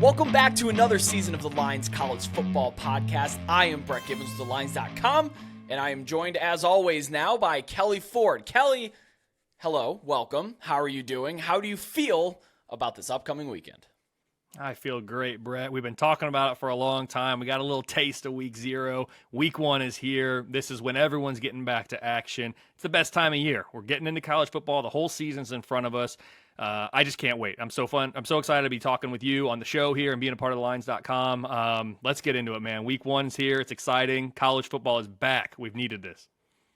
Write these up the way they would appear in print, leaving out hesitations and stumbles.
Welcome back to another season of the Lines College Football Podcast. I am Brett Gibbons with thelines.com, and I am joined, as always, now by Kelley Ford. Kelley, hello, welcome. How are you doing? How do you feel about this upcoming weekend? I feel great, Brett. We've been talking about it for a long time. We got a little taste of week 0. Week 1 is here. This is when everyone's getting back to action. It's the best time of year. We're getting into college football. The whole season's in front of us. I just can't wait. I'm so excited to be talking with you on the show here and being a part of thelines.com. Let's get into it, man. Week 1's here. It's exciting. College football is back. We've needed this.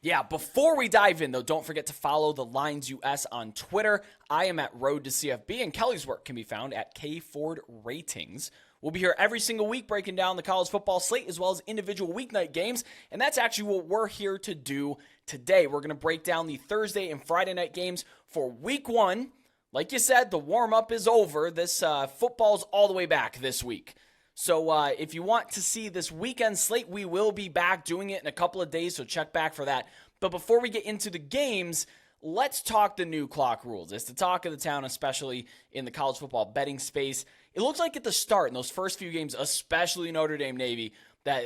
Yeah, before we dive in, though, don't forget to follow the Lines US on Twitter. I am at Road to CFB, and Kelley's work can be found at K Ford Ratings. We'll be here every single week breaking down the college football slate as well as individual weeknight games, and that's actually what we're here to do today. We're going to break down the Thursday and Friday night games for Week 1. Like you said, the warm-up is over. This football's all the way back this week. So if you want to see this weekend slate, we will be back doing it in a couple of days, so check back for that. But before we get into the games, let's talk the new clock rules. It's the talk of the town, especially in the college football betting space. It looks like at the start, in those first few games, especially Notre Dame-Navy, that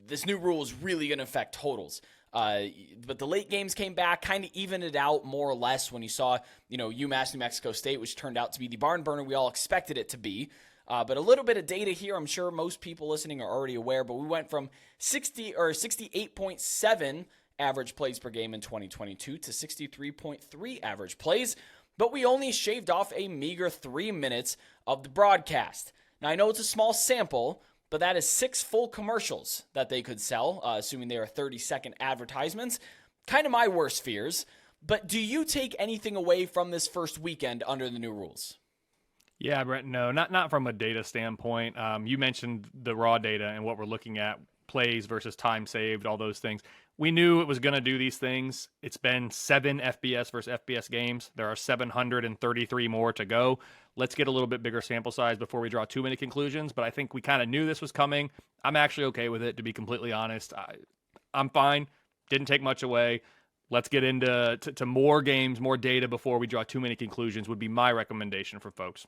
this new rule is really going to affect totals. But the late games came back, kind of evened it out more or less when you saw, UMass, New Mexico State, which turned out to be the barn burner we all expected it to be. But a little bit of data here, I'm sure most people listening are already aware, but we went from 68.7 average plays per game in 2022 to 63.3 average plays, but we only shaved off a meager 3 minutes of the broadcast. Now, I know it's a small sample, but that is 6 full commercials that they could sell, assuming they are 30-second advertisements. Kind of my worst fears. But do you take anything away from this first weekend under the new rules? Yeah, Brett, no, not from a data standpoint. You mentioned the raw data and what we're looking at, plays versus time saved, all those things. We knew it was going to do these things. It's been 7 FBS versus FBS games. There are 733 more to go. Let's get a little bit bigger sample size before we draw too many conclusions, but I think we kind of knew this was coming. I'm actually okay with it, to be completely honest. I'm fine. Didn't take much away. Let's get into more games, more data before we draw too many conclusions would be my recommendation for folks.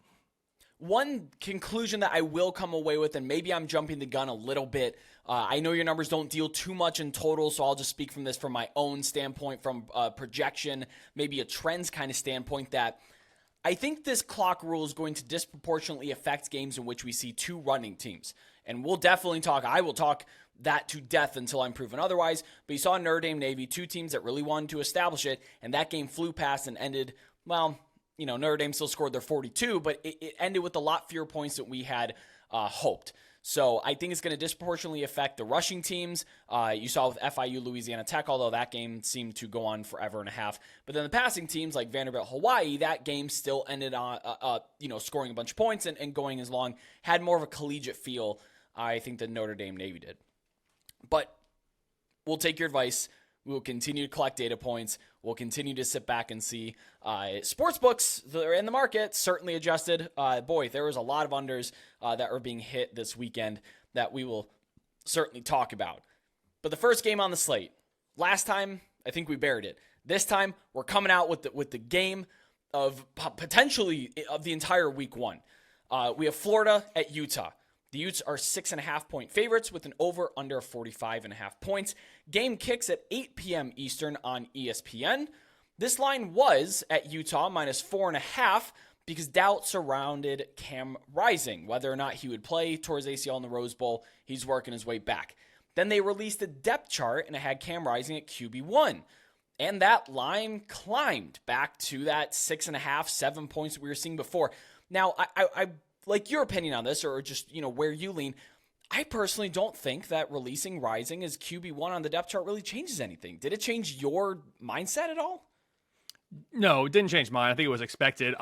One conclusion that I will come away with, and maybe I'm jumping the gun a little bit, I know your numbers don't deal too much in total, so I'll just speak from this from my own standpoint, from projection, maybe a trends kind of standpoint, that I think this clock rule is going to disproportionately affect games in which we see 2 running teams. And we'll definitely I will talk that to death until I'm proven otherwise, but you saw Notre Dame-Navy, 2 teams that really wanted to establish it, and that game flew past and ended, Notre Dame still scored their 42, but it ended with a lot fewer points than we had hoped. So I think it's going to disproportionately affect the rushing teams. You saw with FIU, Louisiana Tech, although that game seemed to go on forever and a half. But then the passing teams like Vanderbilt, Hawaii, that game still ended on, scoring a bunch of points and going as long. Had more of a collegiate feel, I think, than Notre Dame-Navy did. But we'll take your advice. We will continue to collect data points. We'll continue to sit back and see. Sportsbooks that are in the market certainly adjusted. There was a lot of unders that were being hit this weekend that we will certainly talk about. But the first game on the slate, last time, I think we buried it. This time, we're coming out with the game of potentially of the entire week 1. We have Florida at Utah. The Utes are 6.5-point favorites with an over-under of 45.5 points. Game kicks at 8 p.m. Eastern on ESPN. This line was at Utah minus 4.5 because doubt surrounded Cam Rising, whether or not he would play towards ACL in the Rose Bowl. He's working his way back. Then they released a depth chart and it had Cam Rising at QB1. And that line climbed back to that 6.5, 7 points that we were seeing before. Now, I like your opinion on this, or just, where you lean. I personally don't think that releasing Rising as QB1 on the depth chart really changes anything. Did it change your mindset at all? No, it didn't change mine. I think it was expected.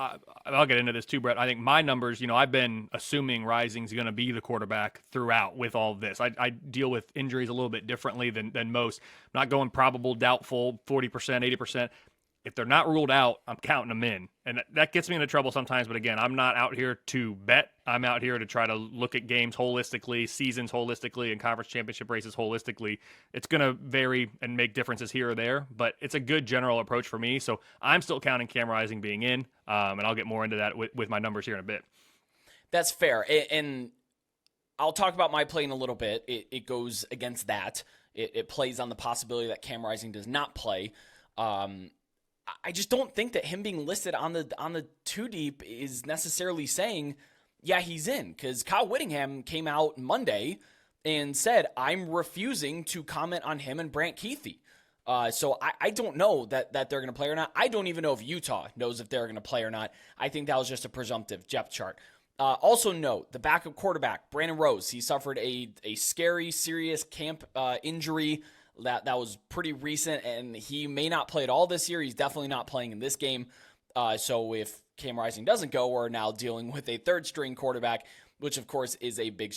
I'll get into this too, Brett. I think my numbers, I've been assuming Rising's going to be the quarterback throughout with all of this. I deal with injuries a little bit differently than most. I'm not going probable, doubtful, 40%, 80%. If they're not ruled out, I'm counting them in. And that gets me into trouble sometimes. But again, I'm not out here to bet. I'm out here to try to look at games holistically, seasons holistically, and conference championship races holistically. It's going to vary and make differences here or there, but it's a good general approach for me. So I'm still counting Cam Rising being in, and I'll get more into that with my numbers here in a bit. That's fair. And I'll talk about my play in a little bit. It goes against that. It plays on the possibility that Cam Rising does not play. I just don't think that him being listed on the 2 deep is necessarily saying, yeah, he's in. Because Kyle Whittingham came out Monday and said, I'm refusing to comment on him and Brant Keithy. So I don't know that they're going to play or not. I don't even know if Utah knows if they're going to play or not. I think that was just a presumptive depth chart. Also note, the backup quarterback, Brandon Rose, he suffered a scary, serious camp injury that was pretty recent, and he may not play at all this year. He's definitely not playing in this game. So if Cam Rising doesn't go, we're now dealing with a third-string quarterback, which, of course, is a big,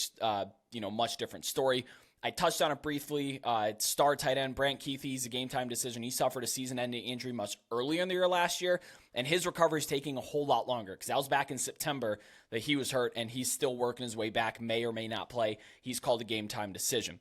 much different story. I touched on it briefly. Star tight end Brant Keithy's a game-time decision. He suffered a season-ending injury much earlier in the year last year, and his recovery is taking a whole lot longer because that was back in September that he was hurt, and he's still working his way back, may or may not play. He's called a game-time decision.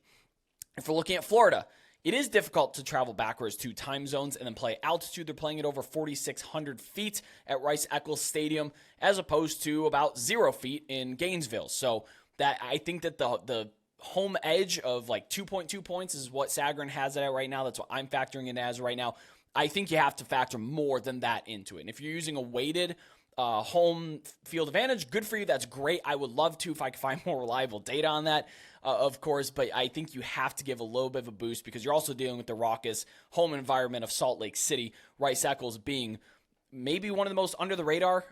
If we're looking at Florida, it is difficult to travel backwards to time zones and then play altitude. They're playing at over 4,600 feet at Rice-Eccles Stadium as opposed to about 0 feet in Gainesville. So that I think that the home edge of like 2.2 points is what Sagarin has it at right now. That's what I'm factoring in as right now. I think you have to factor more than that into it. And if you're using a weighted home field advantage, good for you. That's great. I would love to if I could find more reliable data on that, of course. But I think you have to give a little bit of a boost because you're also dealing with the raucous home environment of Salt Lake City. Rice-Eccles being maybe one of the most under the radar,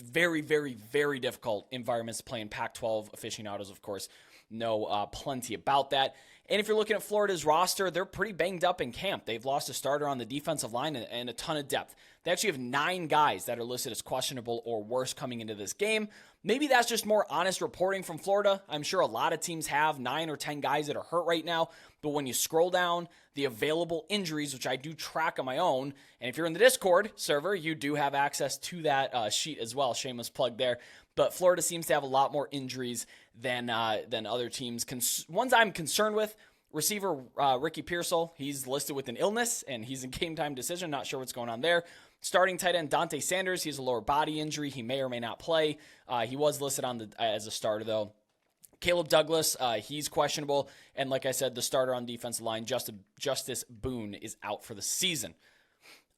very, very, very difficult environments to play in Pac-12 aficionados, of course. Know plenty about that. And if you're looking at Florida's roster, they're pretty banged up in camp. They've lost a starter on the defensive line and a ton of depth. They actually have 9 guys that are listed as questionable or worse coming into this game. Maybe that's just more honest reporting from Florida. I'm sure a lot of teams have 9 or 10 guys that are hurt right now. But when you scroll down the available injuries, which I do track on my own, and if you're in the Discord server, you do have access to that sheet as well. Shameless plug there. But Florida seems to have a lot more injuries than other teams. Ones I'm concerned with, receiver Ricky Pearsall, he's listed with an illness, and he's in game-time decision. Not sure what's going on there. Starting tight end Dante Sanders, he has a lower body injury. He may or may not play. He was listed as a starter, though. Caleb Douglas, he's questionable. And like I said, the starter on defensive line, Justice Boone, is out for the season.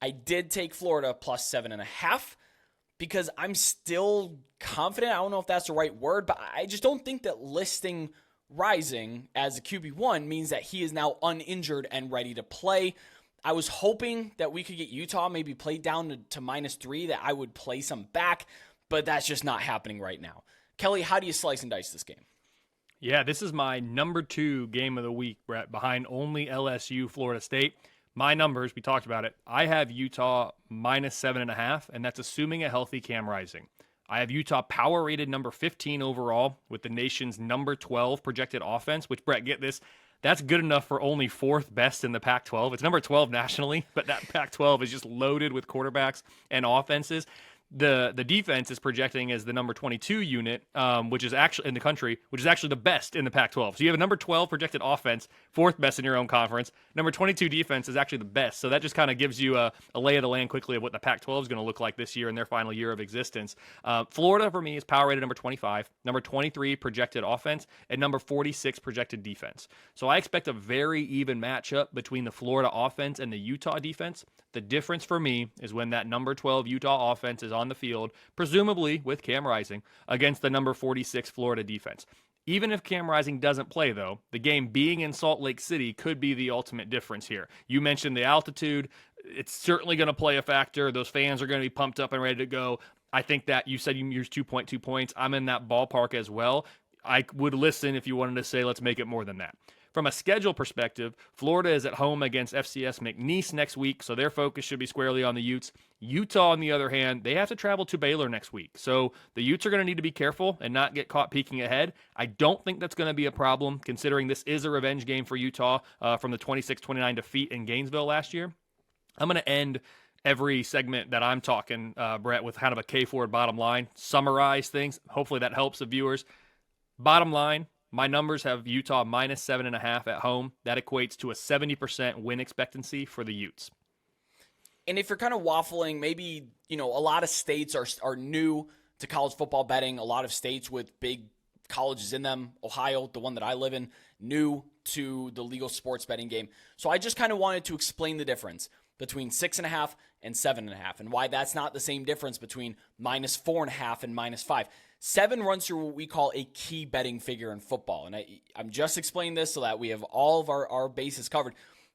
I did take Florida plus 7.5. Because I'm still confident. I don't know if that's the right word, but I just don't think that listing Rising as a QB1 means that he is now uninjured and ready to play. I was hoping that we could get Utah maybe played down to -3, that I would play some back, but that's just not happening right now. Kelly, how do you slice and dice this game? Yeah, this is my number 2 game of the week, Brett, behind only LSU, Florida State. My numbers, we talked about it. I have Utah -7.5, and that's assuming a healthy Cam Rising. I have Utah power rated number 15 overall with the nation's number 12 projected offense, which, Brett, get this, that's good enough for only 4th best in the Pac-12. It's number 12 nationally, but that Pac-12 is just loaded with quarterbacks and offenses. The defense is projecting as the number 22 unit, which is actually in the country, which is actually the best in the Pac-12. So you have a number 12 projected offense, 4th best in your own conference. Number 22 defense is actually the best. So that just kind of gives you a lay of the land quickly of what the Pac-12 is going to look like this year in their final year of existence. Florida, for me, is power rated number 25, number 23 projected offense, and number 46 projected defense. So I expect a very even matchup between the Florida offense and the Utah defense. The difference for me is when that number 12 Utah offense is on the field, presumably with Cam Rising, against the number 46 Florida defense. Even if Cam Rising doesn't play, though, the game being in Salt Lake City could be the ultimate difference here. You mentioned the altitude. It's certainly going to play a factor. Those fans are going to be pumped up and ready to go. I think that you said you used 2.2 points. I'm in that ballpark as well. I would listen if you wanted to say, let's make it more than that. From a schedule perspective, Florida is at home against FCS McNeese next week, so their focus should be squarely on the Utes. Utah, on the other hand, they have to travel to Baylor next week, so the Utes are going to need to be careful and not get caught peeking ahead. I don't think that's going to be a problem, considering this is a revenge game for Utah from the 26-29 defeat in Gainesville last year. I'm going to end every segment that I'm talking, Brett, with kind of a K-Ford bottom line, summarize things. Hopefully that helps the viewers. Bottom line, my numbers have Utah -7.5 at home. That equates to a 70% win expectancy for the Utes. And if you're kind of waffling, maybe, a lot of states are new to college football betting. A lot of states with big colleges in them, Ohio, the one that I live in, new to the legal sports betting game. So I just kind of wanted to explain the difference between 6.5 and 7.5 and why that's not the same difference between -4.5 and -5. 7 runs through what we call a key betting figure in football. And I'm just explaining this so that we have all of our bases covered.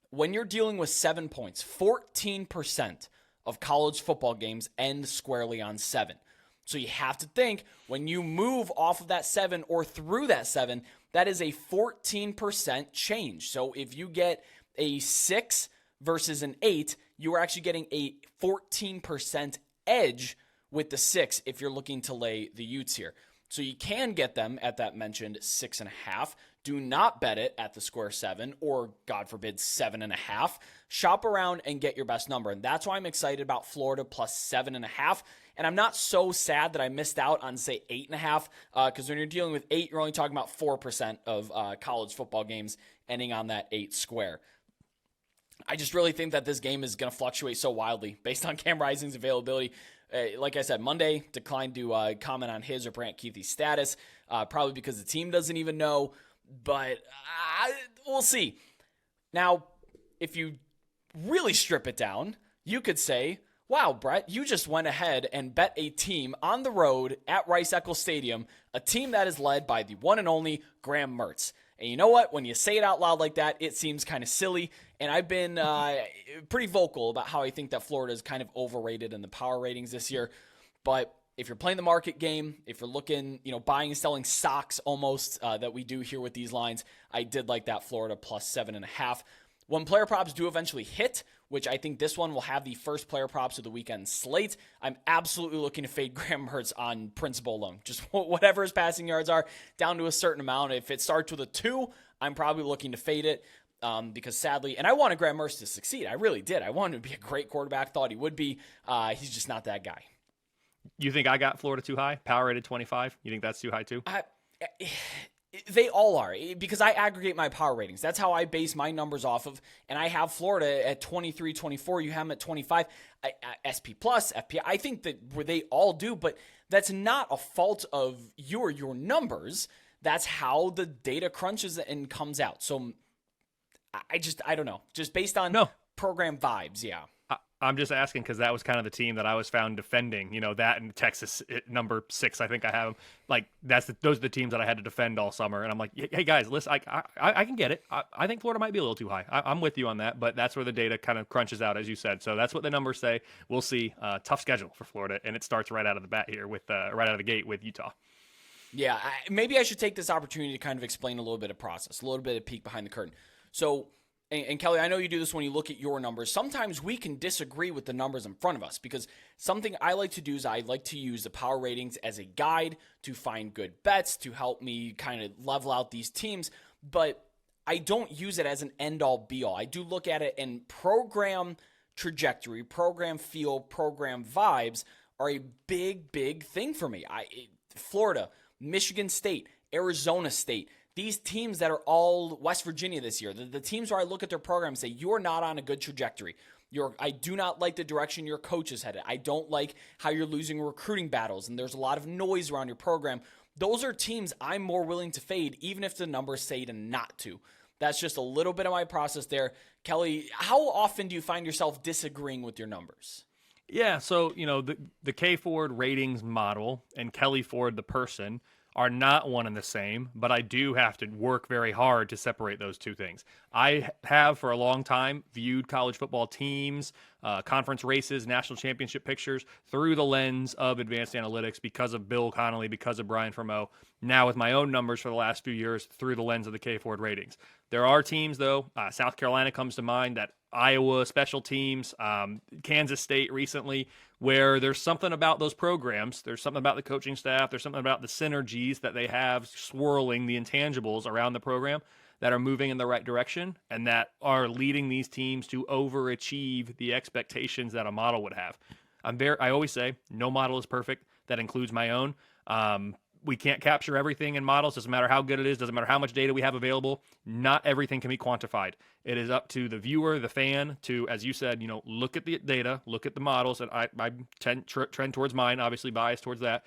When you're dealing with 7 points, 14% of college football games end squarely on 7. So you have to think when you move off of that 7 or through that 7, that is a 14% change. So if you get a 6 versus an 8, you are actually getting a 14% edge with the 6 if you're looking to lay the Utes here. So you can get them at that mentioned 6.5. Do not bet it at the square 7 or, God forbid, 7.5. Shop around and get your best number. And that's why I'm excited about Florida plus 7.5. And I'm not so sad that I missed out on, say, 8.5, because when you're dealing with 8, you're only talking about 4% of college football games ending on that 8 square. I just really think that this game is going to fluctuate so wildly based on Cam Rising's availability. Like I said, Monday declined to comment on his or Brant Keithy's status, probably because the team doesn't even know, but we'll see. Now, if you really strip it down, you could say, wow, Brett, you just went ahead and bet a team on the road at Rice-Eccles Stadium, a team that is led by the one and only Graham Mertz. And you know what? When you say it out loud like that, it seems kind of silly. And I've been pretty vocal about how I think that Florida is kind of overrated in the power ratings this year. But if you're playing the market game, if you're looking, buying and selling stocks almost that we do here with these lines, I did like that Florida plus 7.5. When player props do eventually hit, which I think this one will have the first player props of the weekend slate, I'm absolutely looking to fade Graham Mertz on principle alone. Just whatever his passing yards are, down to a certain amount. If it starts with a 2, I'm probably looking to fade it because sadly, and I wanted Graham Mertz to succeed. I really did. I wanted him to be a great quarterback, thought he would be. He's just not that guy. You think I got Florida too high? Power rated 25? You think that's too high too? They all are, because I aggregate my power ratings. That's how I base my numbers off of, and I have Florida at 23, 24. You have them at 25. SP+, FP, I think that they all do, but that's not a fault of your numbers. That's how the data crunches and comes out. So I don't know. Just based on program vibes, yeah. I'm just asking because that was kind of the team that I was found defending. That in Texas number 6, I think I have them. Like those are the teams that I had to defend all summer. And I'm like, hey guys, listen, I can get it. I think Florida might be a little too high. I'm with you on that, but that's where the data kind of crunches out, as you said. So that's what the numbers say. We'll see. Tough schedule for Florida, and it starts right out of the bat here with right out of the gate with Utah. Yeah, maybe I should take this opportunity to kind of explain a little bit of process, a little bit of peek behind the curtain. So. And Kelly, I know you do this when you look at your numbers. Sometimes we can disagree with the numbers in front of us because something I like to do is I like to use the power ratings as a guide to find good bets, to help me kind of level out these teams. But I don't use it as an end-all, be-all. I do look at it, and program trajectory, program feel, program vibes are a big, big thing for me. Florida, Michigan State, Arizona State, these teams that are all West Virginia this year, the teams where I look at their program and say, you're not on a good trajectory. I do not like the direction your coach is headed. I don't like how you're losing recruiting battles, and there's a lot of noise around your program. Those are teams I'm more willing to fade, even if the numbers say to not to. That's just a little bit of my process there. Kelly, how often do you find yourself disagreeing with your numbers? Yeah, so, the K Ford ratings model and Kelley Ford, the person, are not one and the same, but I do have to work very hard to separate those two things. I have for a long time viewed college football teams, conference races, national championship pictures through the lens of advanced analytics because of Bill Connolly, because of Brian Fremeau. Now with my own numbers for the last few years through the lens of the K Ford ratings. There are teams, though, South Carolina comes to mind, that Iowa special teams, Kansas State recently, where there's something about those programs, there's something about the coaching staff, there's something about the synergies that they have swirling the intangibles around the program that are moving in the right direction and that are leading these teams to overachieve the expectations that a model would have. I always say no model is perfect. That includes my own. We can't capture everything in models. Doesn't matter how good it is. Doesn't matter how much data we have available. Not everything can be quantified. It is up to the viewer, the fan, to, as you said, look at the data, look at the models. And I trend towards mine, obviously biased towards that,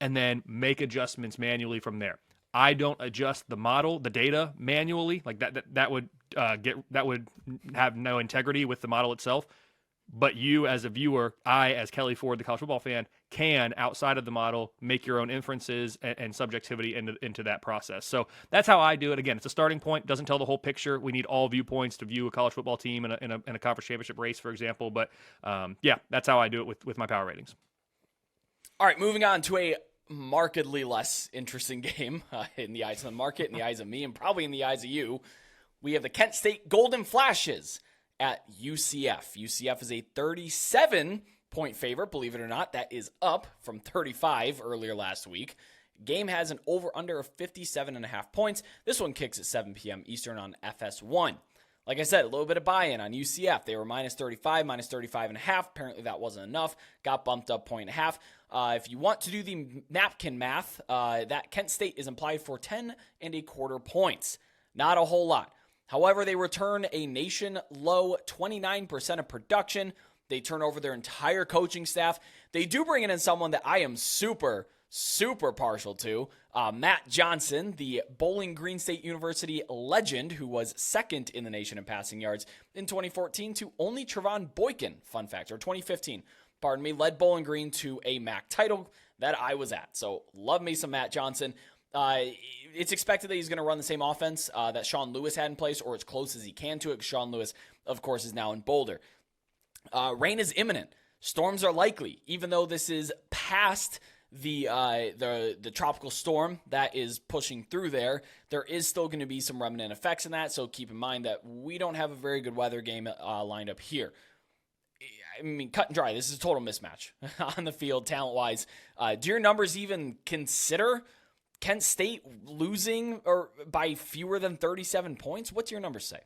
and then make adjustments manually from there. I don't adjust the model, the data manually. Like that would have no integrity with the model itself. But you as a viewer, I as Kelley Ford, the college football fan, can, outside of the model, make your own inferences and subjectivity into that process. So that's how I do it. Again, it's a starting point. Doesn't tell the whole picture. We need all viewpoints to view a college football team in a conference championship race, for example. But yeah, that's how I do it with my power ratings. All right, moving on to a markedly less interesting game in the eyes of the market, in the eyes of me, and probably in the eyes of you. We have the Kent State Golden Flashes at UCF. UCF is a 37-point favorite, believe it or not. That is up from 35 earlier last week. Game has an over-under of 57.5 points. This one kicks at 7 p.m. Eastern on FS1. Like I said, a little bit of buy-in on UCF. They were minus 35, minus 35.5. Apparently that wasn't enough. Got bumped up 1.5. If you want to do the napkin math, that Kent State is implied for 10.25 points. Not a whole lot. However, they return a nation-low 29% of production. They turn over their entire coaching staff. They do bring in someone that I am super partial to, Matt Johnson, the Bowling Green State University legend who was second in the nation in passing yards in 2014 to only Trevon Boykin, fun fact, or 2015, pardon me, led Bowling Green to a MAC title that I was at. So love me some Matt Johnson. It's expected that he's going to run the same offense that Sean Lewis had in place, or as close as he can to it, because Sean Lewis, of course, is now in Boulder. Rain is imminent. Storms are likely, even though this is past the tropical storm that is pushing through there. There is still going to be some remnant effects in that, so keep in mind that we don't have a very good weather game lined up here. I mean, cut and dry, this is a total mismatch on the field, talent-wise. Do your numbers even consider Kent State losing or by fewer than 37 points? What's your numbers say?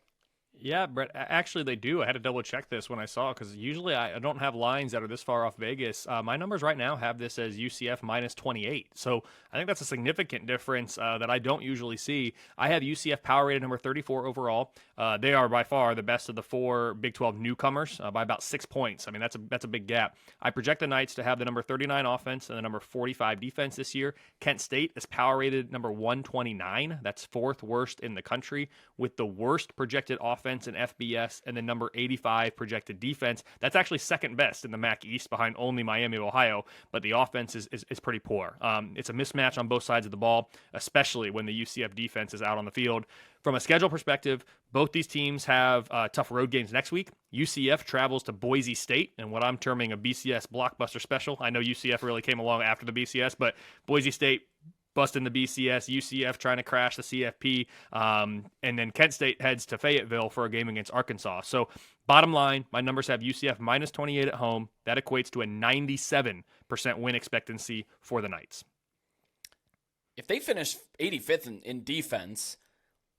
Yeah, Brett, actually they do. I had to double check this when I saw, because usually I don't have lines that are this far off Vegas. My numbers right now have this as UCF minus 28. So I think that's a significant difference that I don't usually see. I have UCF power rated number 34 overall. They are by far the best of the four Big 12 newcomers by about 6 points. I mean, that's a big gap. I project the Knights to have the number 39 offense and the number 45 defense this year. Kent State is power rated number 129. That's fourth worst in the country, with the worst projected offense in FBS and the number 85 projected defense. That's actually second best in the MAC East behind only Miami of Ohio, but the offense is pretty poor. It's a mismatch on both sides of the ball, especially when the UCF defense is out on the field. From a schedule perspective, both these teams have tough road games next week. UCF travels to Boise State, and what I'm terming a BCS blockbuster special. I know UCF really came along after the BCS, but Boise State busting the BCS, UCF trying to crash the CFP, and then Kent State heads to Fayetteville for a game against Arkansas. So bottom line, my numbers have UCF minus 28 at home. That equates to a 97% win expectancy for the Knights. If they finish 85th in defense,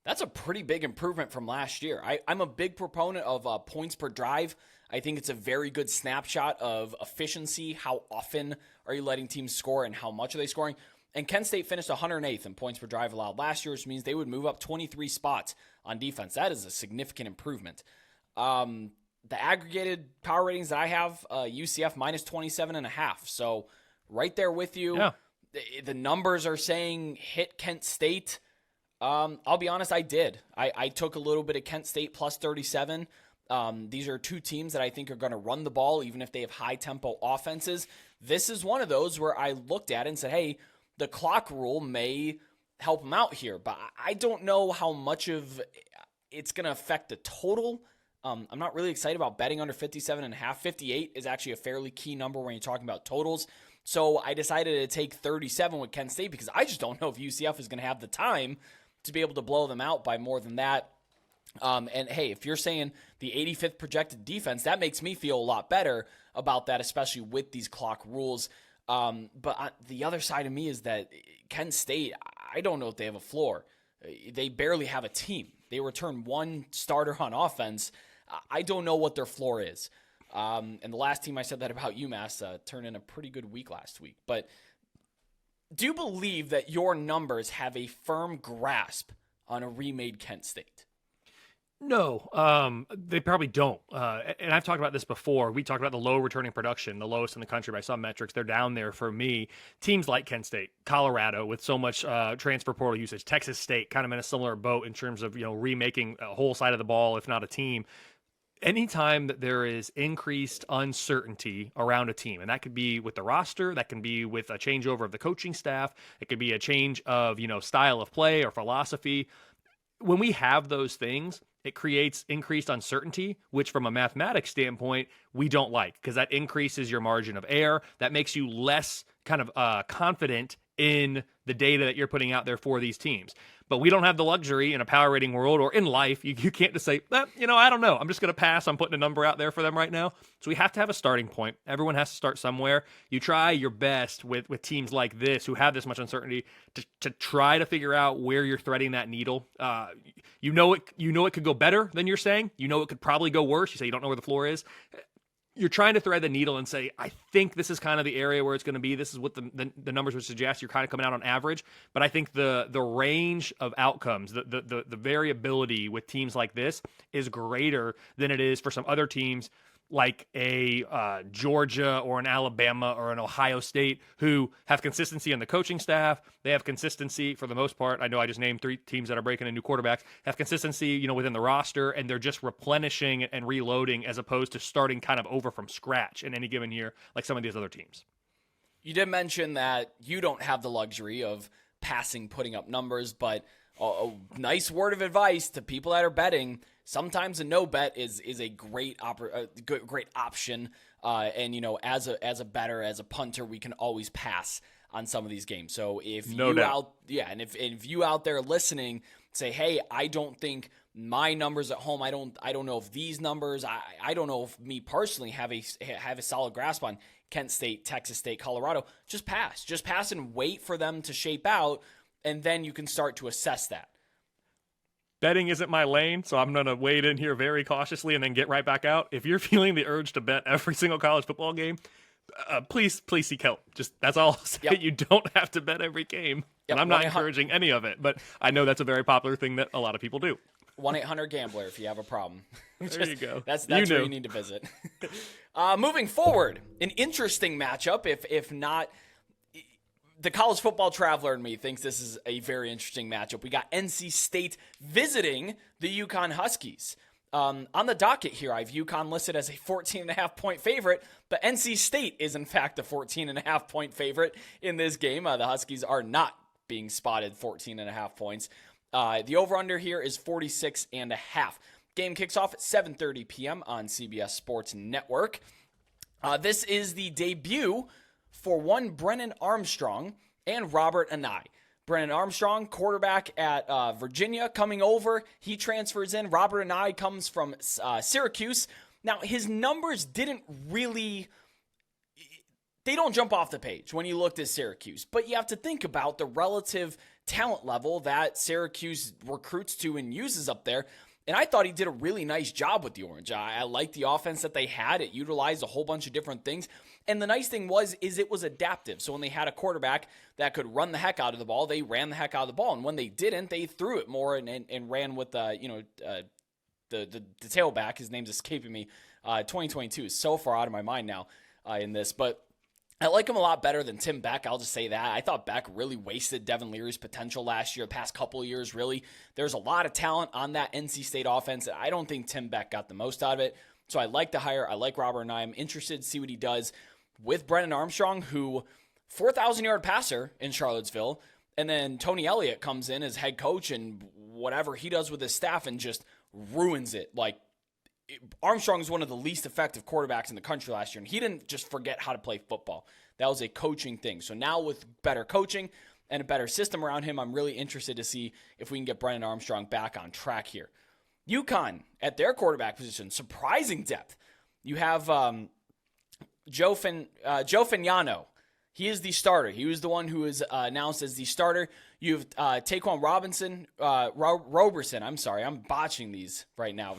that's a pretty big improvement from last year. I'm a big proponent of points per drive. I think it's a very good snapshot of efficiency. How often are you letting teams score and how much are they scoring? And Kent State finished 108th in points per drive allowed last year, which means they would move up 23 spots on defense. That is a significant improvement. The aggregated power ratings that I have, UCF minus 27.5. So right there with you. Yeah. The numbers are saying hit Kent State. I'll be honest, I did. I took a little bit of Kent State plus 37. These are two teams that I think are going to run the ball, even if they have high-tempo offenses. This is one of those where I looked at it and said, hey, the clock rule may help them out here, but I don't know how much of it's going to affect the total. I'm not really excited about betting under 57.5. 58 is actually a fairly key number when you're talking about totals. So I decided to take 37 with Kent State because I just don't know if UCF is going to have the time to be able to blow them out by more than that. And hey, if you're saying the 85th projected defense, that makes me feel a lot better about that, especially with these clock rules. But the other side of me is that Kent State, I don't know if they have a floor. They barely have a team. They return one starter on offense. I don't know what their floor is. And the last team I said that about, UMass, turned in a pretty good week last week. But do you believe that your numbers have a firm grasp on a remade Kent State? No, they probably don't. And I've talked about this before. We talked about the low returning production, the lowest in the country by some metrics. They're down there for me. Teams like Kent State, Colorado, with so much transfer portal usage, Texas State, kind of in a similar boat in terms of remaking a whole side of the ball, if not a team. Anytime that there is increased uncertainty around a team, and that could be with the roster, that can be with a changeover of the coaching staff, it could be a change of style of play or philosophy. When we have those things, it creates increased uncertainty, which from a mathematics standpoint, we don't like, because that increases your margin of error. That makes you less kind of confident in the data that you're putting out there for these teams. But we don't have the luxury in a power rating world or in life. You can't just say, I don't know. I'm just going to pass. I'm putting a number out there for them right now. So we have to have a starting point. Everyone has to start somewhere. You try your best with teams like this who have this much uncertainty to try to figure out where you're threading that needle. It could go better than you're saying. It could probably go worse. You say you don't know where the floor is. You're trying to thread the needle and say, I think this is kind of the area where it's going to be. This is what the numbers would suggest. You're kind of coming out on average. But I think the range of outcomes, the variability with teams like this is greater than it is for some other teams like a Georgia or an Alabama or an Ohio State who have consistency on the coaching staff. They have consistency for the most part. I know I just named 3 teams that are breaking in new quarterbacks, have consistency, within the roster, and they're just replenishing and reloading as opposed to starting kind of over from scratch in any given year like some of these other teams. You did mention that you don't have the luxury of putting up numbers, but a nice word of advice to people that are betting: sometimes a no bet is a great option. And as a bettor, as a punter, we can always pass on some of these games. So if you out there listening say, hey, I don't think my numbers at home, I don't know if these numbers, I don't know if me personally have a solid grasp on Kent State, Texas State, Colorado, just pass and wait for them to shape out. And then you can start to assess that. Betting isn't my lane, so I'm going to wade in here very cautiously and then get right back out. If you're feeling the urge to bet every single college football game, please seek help. That's all I'll say. Yep. You don't have to bet every game. Yep. And I'm not encouraging any of it, but I know that's a very popular thing that a lot of people do. 1-800-GAMBLER if you have a problem. There you go. That's where you need to visit. Moving forward, an interesting matchup, if not. The college football traveler in me thinks this is a very interesting matchup. We got NC State visiting the UConn Huskies. On the docket here, I have UConn listed as a 14.5-point favorite, but NC State is, in fact, a 14.5-point favorite in this game. The Huskies are not being spotted 14.5 points. The over-under here is 46.5. Game kicks off at 7:30 p.m. on CBS Sports Network. This is the debut for one Brennan Armstrong and Robert Anae. Brennan Armstrong, quarterback at Virginia, coming over. He transfers in. Robert Anae comes from Syracuse. Now, his numbers they don't jump off the page when you looked at Syracuse, but you have to think about the relative talent level that Syracuse recruits to and uses up there. And I thought he did a really nice job with the Orange. I liked the offense that they had. It utilized a whole bunch of different things. And the nice thing is it was adaptive. So when they had a quarterback that could run the heck out of the ball, they ran the heck out of the ball. And when they didn't, they threw it more and ran with the tailback. His name's escaping me. 2022 is so far out of my mind now in this. But I like him a lot better than Tim Beck. I'll just say that. I thought Beck really wasted Devin Leary's potential last year, the past couple of years, really. There's a lot of talent on that NC State offense. I don't think Tim Beck got the most out of it. So I like the hire. I like Robert Anae. I'm interested to see what he does with Brennan Armstrong, who 4,000-yard passer in Charlottesville. And then Tony Elliott comes in as head coach, and whatever he does with his staff and just ruins it. Armstrong is one of the least effective quarterbacks in the country last year, and he didn't just forget how to play football. That was a coaching thing. So now with better coaching and a better system around him, I'm really interested to see if we can get Brennan Armstrong back on track here. UConn, at their quarterback position, surprising depth. You have Joe Fagnano. He is the starter. He was the one who was announced as the starter. You have Taquan Roberson. I'm sorry, I'm botching these right now.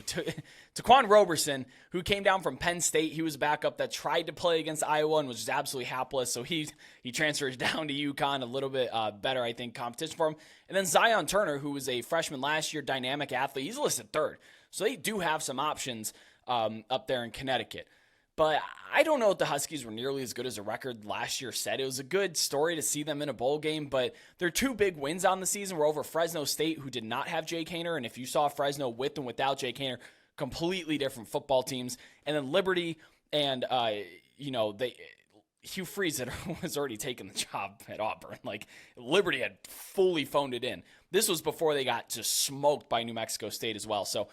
Taquan Roberson, who came down from Penn State. He was a backup that tried to play against Iowa and was just absolutely hapless. So he transfers down to UConn, a little bit better, I think, competition for him. And then Zion Turner, who was a freshman last year, dynamic athlete. He's listed third. So they do have some options up there in Connecticut. But I don't know if the Huskies were nearly as good as the record last year said. It was a good story to see them in a bowl game, but their two big wins on the season were over Fresno State, who did not have Jake Haener, and if you saw Fresno with and without Jake Haener, completely different football teams. And then Liberty and, Hugh Freeze was already taking the job at Auburn. Like, Liberty had fully phoned it in. This was before they got just smoked by New Mexico State as well. So,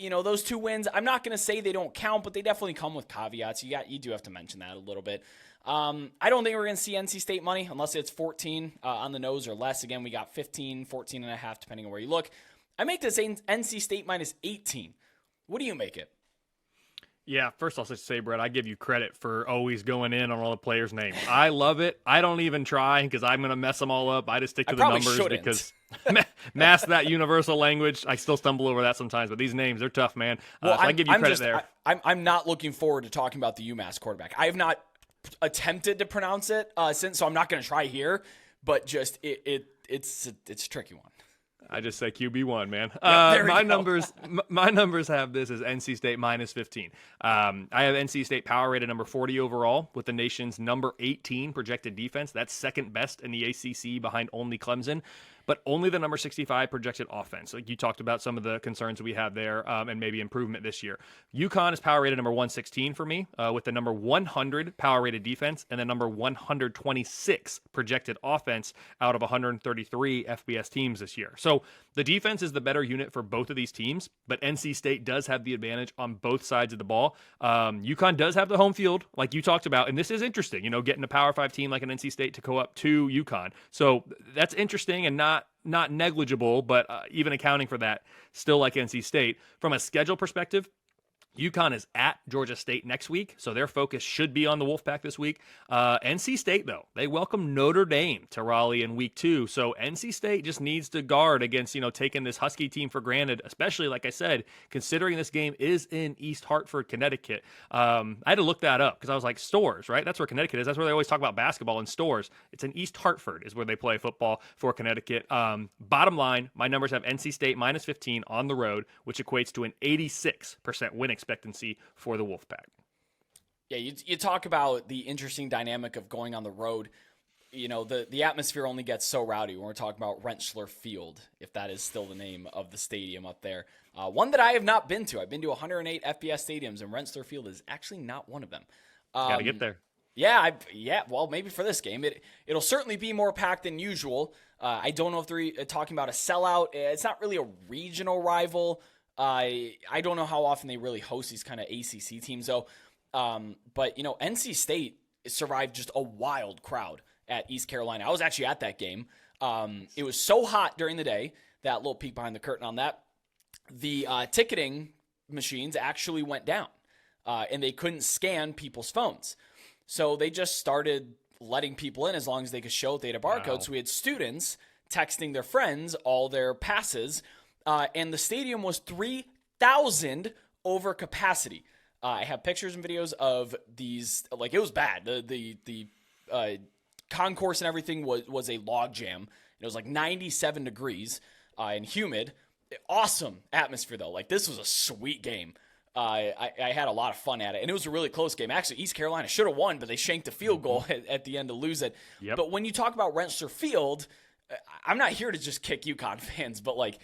those two wins, I'm not going to say they don't count, but they definitely come with caveats. You do have to mention that a little bit. I don't think we're going to see NC State money unless it's 14 on the nose or less. Again, we got 15, 14 and a half, depending on where you look. I make this NC State minus 18. What do you make it? Yeah, first I'll just say, Brett, I give you credit for always going in on all the players' names. I love it. I don't even try because I'm going to mess them all up. I just stick to the numbers because mask that universal language. I still stumble over that sometimes, but these names, they're tough, man. So I give you credit there. I'm not looking forward to talking about the UMass quarterback. I have not attempted to pronounce it since, so I'm not going to try here, but just it's a tricky one. I just say QB1, man. My numbers have this as NC State minus 15. I have NC State power rated number 40 overall with the nation's number 18 projected defense. That's second best in the ACC behind only Clemson, but only the number 65 projected offense. Like you talked about some of the concerns we have there and maybe improvement this year. UConn is power rated number 116 for me with the number 100 power rated defense and the number 126 projected offense out of 133 FBS teams this year. So the defense is the better unit for both of these teams, but NC State does have the advantage on both sides of the ball. UConn does have the home field, like you talked about, and this is interesting, getting a Power 5 team like an NC State to go up to UConn. So that's interesting and not negligible, but even accounting for that, still like NC State. From a schedule perspective, UConn is at Georgia State next week, so their focus should be on the Wolfpack this week. NC State, though, they welcome Notre Dame to Raleigh in week 2, so NC State just needs to guard against, taking this Husky team for granted, especially, like I said, considering this game is in East Hartford, Connecticut. I had to look that up because I was like, Stores, right? That's where Connecticut is. That's where they always talk about basketball in Stores. It's in East Hartford is where they play football for Connecticut. Bottom line, my numbers have NC State minus 15 on the road, which equates to an 86% win expectancy for the Wolfpack. Yeah, you talk about the interesting dynamic of going on the road. The atmosphere only gets so rowdy when we're talking about Rentschler Field, if that is still the name of the stadium up there. One that I have not been to. I've been to 108 FBS stadiums, and Rentschler Field is actually not one of them. Got to get there. Yeah, well, maybe for this game. It'll certainly be more packed than usual. I don't know if they're talking about a sellout. It's not really a regional rival. I don't know how often they really host these kind of ACC teams, though. But, NC State survived just a wild crowd at East Carolina. I was actually at that game. It was so hot during the day, that little peek behind the curtain on that, the ticketing machines actually went down, and they couldn't scan people's phones. So they just started letting people in as long as they could show they had a barcode. Wow. So we had students texting their friends all their passes, and the stadium was 3,000 over capacity. I have pictures and videos of these. Like, it was bad. The concourse and everything was a log jam. It was like 97 degrees and humid. Awesome atmosphere, though. Like, this was a sweet game. I had a lot of fun at it, and it was a really close game. Actually, East Carolina should have won, but they shanked a field goal at the end to lose it. Yep. But when you talk about Rentschler Field, I'm not here to just kick UConn fans, but, like,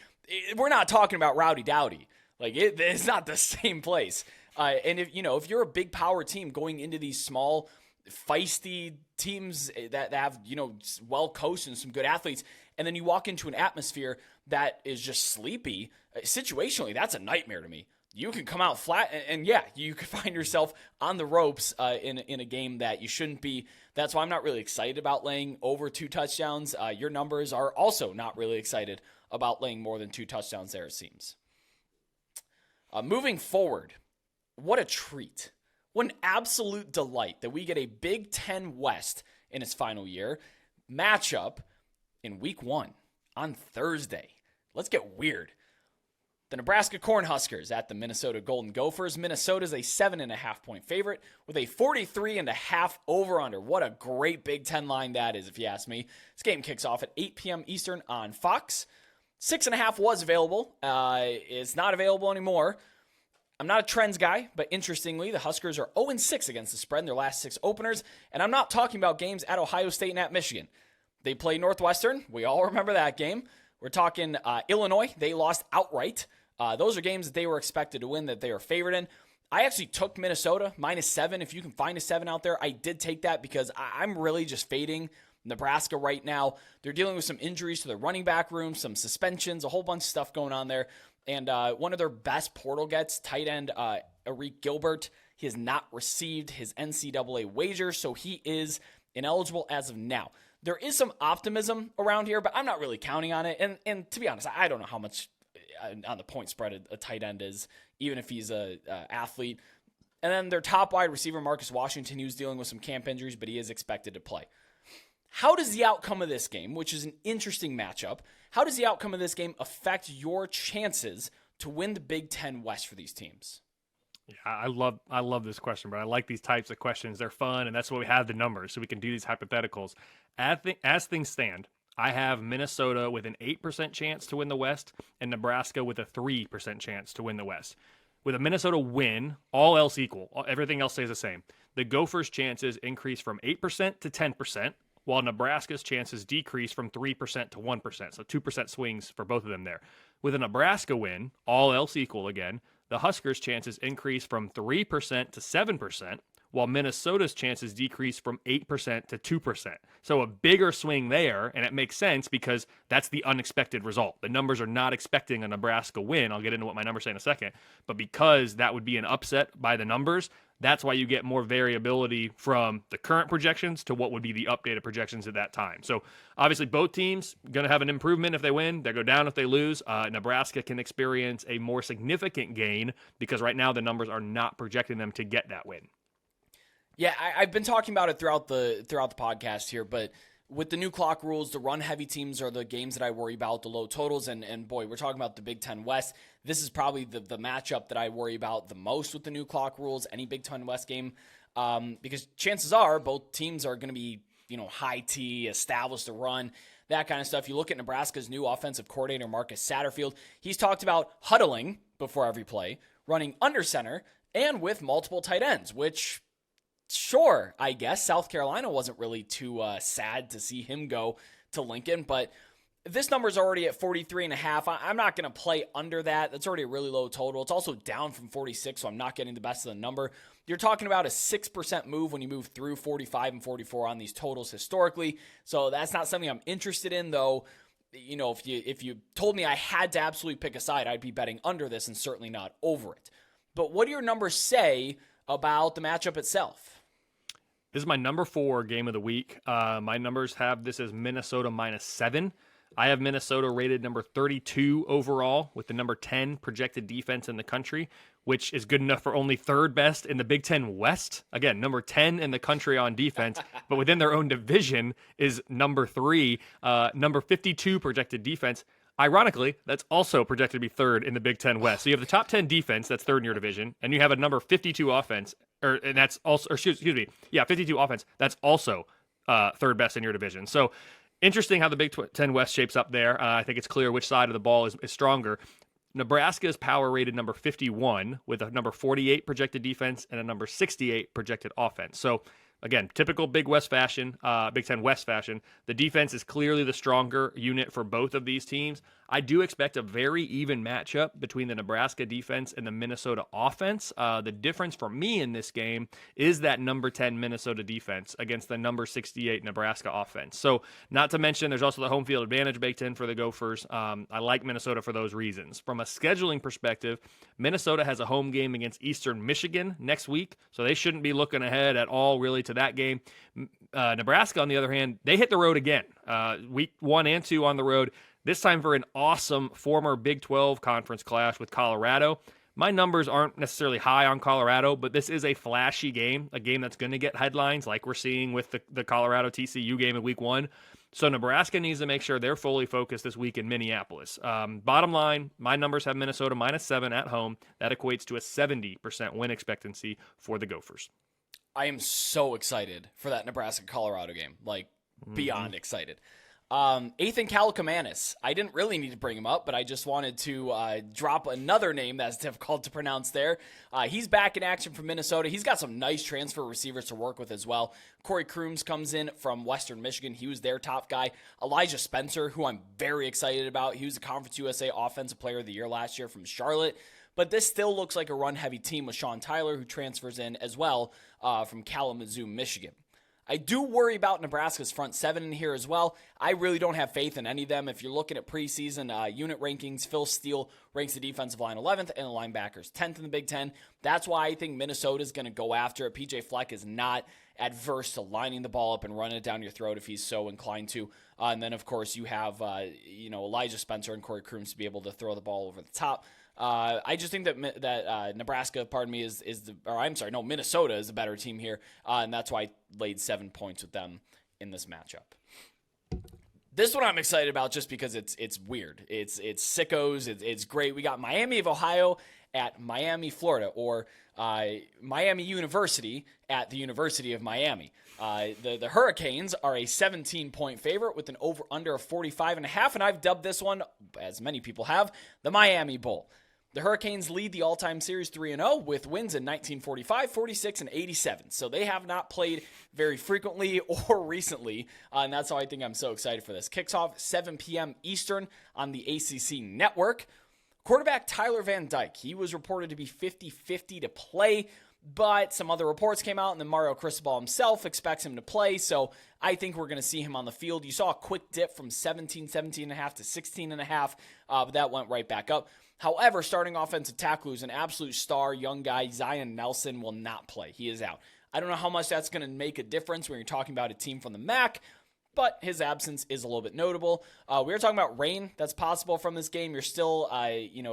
we're not talking about Rowdy Dowdy. Like, it's not the same place. And if you're a big power team going into these small, feisty teams that have, well coached and some good athletes, and then you walk into an atmosphere that is just sleepy, situationally, that's a nightmare to me. You can come out flat, and you could find yourself on the ropes in a game that you shouldn't be. That's why I'm not really excited about laying over 2 touchdowns. Your numbers are also not really excited about laying more than 2 touchdowns there, it seems. Moving forward, what a treat. What an absolute delight that we get a Big Ten West in his final year. Matchup in week 1 on Thursday. Let's get weird. The Nebraska Cornhuskers at the Minnesota Golden Gophers. Minnesota's a 7.5-point favorite with a 43.5 over-under. What a great Big Ten line that is, if you ask me. This game kicks off at 8 p.m. Eastern on Fox. 6.5 was available. It's not available anymore. I'm not a trends guy, but interestingly, the Huskers are 0-6 against the spread in their last 6 openers, and I'm not talking about games at Ohio State and at Michigan. They played Northwestern. We all remember that game. We're talking Illinois. They lost outright. Those are games that they were expected to win, that they were favored in. I actually took Minnesota -7. If you can find a 7 out there, I did take that because I'm really just fading Nebraska right now. They're dealing with some injuries to the running back room, some suspensions, a whole bunch of stuff going on there. And one of their best portal gets, tight end Eric Gilbert, he has not received his NCAA wager, so he is ineligible as of now. There is some optimism around here, but I'm not really counting on it. And to be honest, I don't know how much on the point spread a tight end is, even if he's a athlete. And then their top wide receiver, Marcus Washington, he was dealing with some camp injuries, but he is expected to play. How does the outcome of this game, which is an interesting matchup, how does the outcome of this game affect your chances to win the Big Ten West for these teams? Yeah, I love this question, but I like these types of questions. They're fun, and that's why we have the numbers, so we can do these hypotheticals. As things stand, I have Minnesota with an 8% chance to win the West and Nebraska with a 3% chance to win the West. With a Minnesota win, all else equal, everything else stays the same. The Gophers' chances increase from 8% to 10%, while Nebraska's chances decrease from 3% to 1%. So 2% swings for both of them there. With a Nebraska win, all else equal again, the Huskers' chances increase from 3% to 7%, while Minnesota's chances decrease from 8% to 2%. So a bigger swing there, and it makes sense because that's the unexpected result. The numbers are not expecting a Nebraska win. I'll get into what my numbers say in a second. But because that would be an upset by the numbers, that's why you get more variability from the current projections to what would be the updated projections at that time. So obviously both teams going to have an improvement if they win. They go down if they lose. Nebraska can experience a more significant gain because right now the numbers are not projecting them to get that win. Yeah, I've been talking about it throughout the podcast here, but with the new clock rules, the run-heavy teams are the games that I worry about, the low totals, and boy, we're talking about the Big Ten West. This is probably the matchup that I worry about the most with the new clock rules, any Big Ten West game, because chances are both teams are going to be, high T, established to run, that kind of stuff. You look at Nebraska's new offensive coordinator, Marcus Satterfield. He's talked about huddling before every play, running under center, and with multiple tight ends, which... Sure, I guess South Carolina wasn't really too sad to see him go to Lincoln, but this number is already at 43.5. I'm not going to play under that. That's already a really low total. It's also down from 46, so I'm not getting the best of the number. You're talking about a 6% move when you move through 45 and 44 on these totals historically, so that's not something I'm interested in, though. If you told me I had to absolutely pick a side, I'd be betting under this and certainly not over it. But what do your numbers say about the matchup itself? This is my number 4 game of the week. My numbers have this as Minnesota -7. I have Minnesota rated number 32 overall with the number 10 projected defense in the country, which is good enough for only 3rd best in the Big Ten West. Again, number 10 in the country on defense, but within their own division is number 3, number 52 projected defense. Ironically, that's also projected to be 3rd in the Big Ten West. So you have the top 10 defense, that's 3rd in your division, and you have a number 52 offense, and that's also, excuse me, 52 offense, that's also 3rd best in your division. So interesting how the Big Ten West shapes up there. I think it's clear which side of the ball is stronger. Nebraska is power rated number 51 with a number 48 projected defense and a number 68 projected offense. So again, typical Big West fashion, Big Ten West fashion. The defense is clearly the stronger unit for both of these teams. I do expect a very even matchup between the Nebraska defense and the Minnesota offense. The difference for me in this game is that number 10 Minnesota defense against the number 68 Nebraska offense. So not to mention there's also the home field advantage baked in for the Gophers. I like Minnesota for those reasons. From a scheduling perspective, Minnesota has a home game against Eastern Michigan next week, so they shouldn't be looking ahead at all really to that game. Nebraska, on the other hand, they hit the road again. Week 1 and 2 on the road. This time for an awesome former Big 12 conference clash with Colorado. My numbers aren't necessarily high on Colorado, but this is a flashy game, a game that's going to get headlines like we're seeing with the Colorado TCU game in week 1. So Nebraska needs to make sure they're fully focused this week in Minneapolis. Bottom line, my numbers have Minnesota -7 at home. That equates to a 70% win expectancy for the Gophers. I am so excited for that Nebraska-Colorado game, like beyond excited. Ethan Kaliakmanis. I didn't really need to bring him up, but I just wanted to drop another name that's difficult to pronounce there. He's back in action from Minnesota. He's got some nice transfer receivers to work with as well. Corey Crooms comes in from Western Michigan. He was their top guy. Elijah Spencer, who I'm very excited about. He was the Conference USA Offensive Player of the Year last year from Charlotte. But this still looks like a run-heavy team with Sean Tyler, who transfers in as well from Kalamazoo, Michigan. I do worry about Nebraska's front seven in here as well. I really don't have faith in any of them. If you're looking at preseason unit rankings, Phil Steele ranks the defensive line 11th and the linebackers 10th in the Big Ten. That's why I think Minnesota's going to go after it. PJ Fleck is not adverse to lining the ball up and running it down your throat if he's so inclined to. And then, of course, you have Elijah Spencer and Corey Crooms to be able to throw the ball over the top. I just think that Nebraska, Minnesota is the better team here, and that's why I laid 7 points with them in this matchup. This one I'm excited about just because it's weird. It's sickos. It's great. We got Miami of Ohio at Miami, Florida, or Miami University at the University of Miami. The Hurricanes are a 17-point favorite with an over-under of 45.5, and I've dubbed this one, as many people have, the Miami Bowl. The Hurricanes lead the all-time series 3-0 with wins in 1945, 46, and 87. So they have not played very frequently or recently, and that's why I think I'm so excited for this. Kicks off 7 p.m. Eastern on the ACC network. Quarterback Tyler Van Dyke, he was reported to be 50-50 to play, but some other reports came out, and then Mario Cristobal himself expects him to play, so I think we're going to see him on the field. You saw a quick dip from 17.5 to 16.5, but that went right back up. However, starting offensive tackle, who's an absolute star, young guy, Zion Nelson, will not play. He is out. I don't know how much that's going to make a difference when you're talking about a team from the MAC, but his absence is a little bit notable. We were talking about rain that's possible from this game. You're still,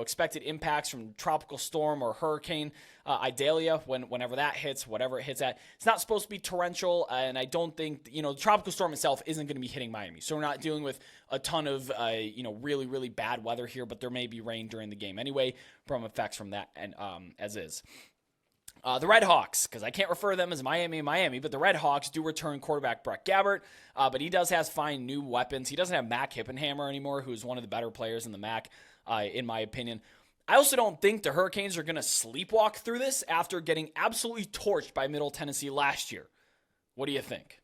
expected impacts from tropical storm or hurricane Idalia whenever that hits, whatever it hits at. It's not supposed to be torrential, and I don't think, the tropical storm itself isn't going to be hitting Miami. So we're not dealing with a ton of, really, really bad weather here, but there may be rain during the game anyway from effects from that, and as is. The Red Hawks, because I can't refer to them as Miami, but the Red Hawks do return quarterback Brett Gabbert, but he does find new weapons. He doesn't have Mac Hippenhammer anymore, who's one of the better players in the MAC, in my opinion. I also don't think the Hurricanes are going to sleepwalk through this after getting absolutely torched by Middle Tennessee last year. What do you think?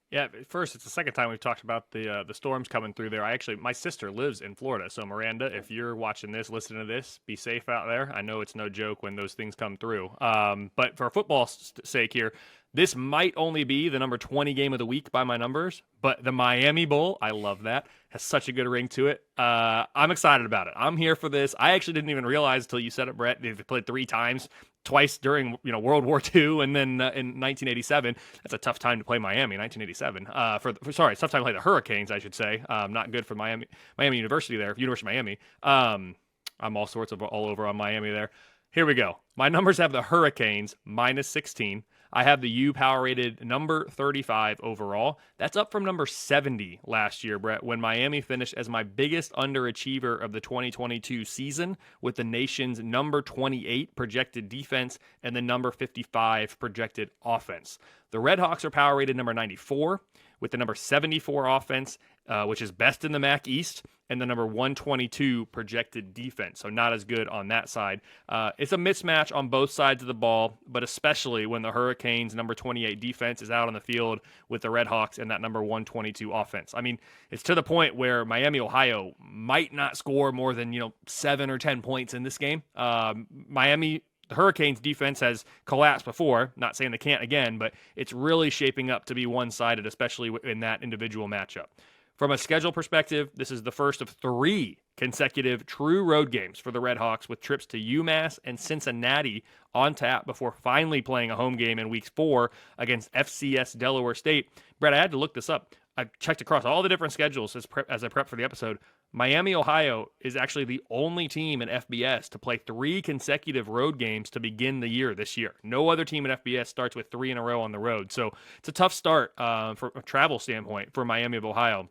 Yeah, first, it's the second time we've talked about the storms coming through there. My sister lives in Florida, so Miranda, if you're watching this, listening to this, be safe out there. I know it's no joke when those things come through. But for football's sake here, this might only be the number 20 game of the week by my numbers, but the Miami Bowl, I love that, has such a good ring to it. I'm excited about it. I'm here for this. I actually didn't even realize until you said it, Brett, they've played 3 times. Twice during World War II, and then in 1987. That's a tough time to play Miami. 1987. It's tough time to play the Hurricanes, I should say. Not good for Miami University there, University of Miami. I'm all over on Miami there. Here we go. My numbers have the Hurricanes -16. I have the U power rated number 35 overall. That's up from number 70 last year, Brett, when Miami finished as my biggest underachiever of the 2022 season with the nation's number 28 projected defense and the number 55 projected offense. The Red Hawks are power rated number 94 with the number 74 offense, which is best in the MAC East, and the number 122 projected defense. So not as good on that side. It's a mismatch on both sides of the ball, but especially when the Hurricanes' number 28 defense is out on the field with the Red Hawks and that number 122 offense. I mean, it's to the point where Miami, Ohio might not score more than 7 or 10 points in this game. The Hurricanes defense has collapsed before, not saying they can't again, but it's really shaping up to be one-sided, especially in that individual matchup. From a schedule perspective, this is the first of 3 consecutive true road games for the Red Hawks with trips to UMass and Cincinnati on tap before finally playing a home game in week 4 against FCS Delaware State. Brett, I had to look this up. I've checked across all the different schedules as I prep for the episode. Miami, Ohio is actually the only team in FBS to play 3 consecutive road games to begin the year this year. No other team in FBS starts with 3 in a row on the road. So it's a tough start from a travel standpoint for Miami of Ohio.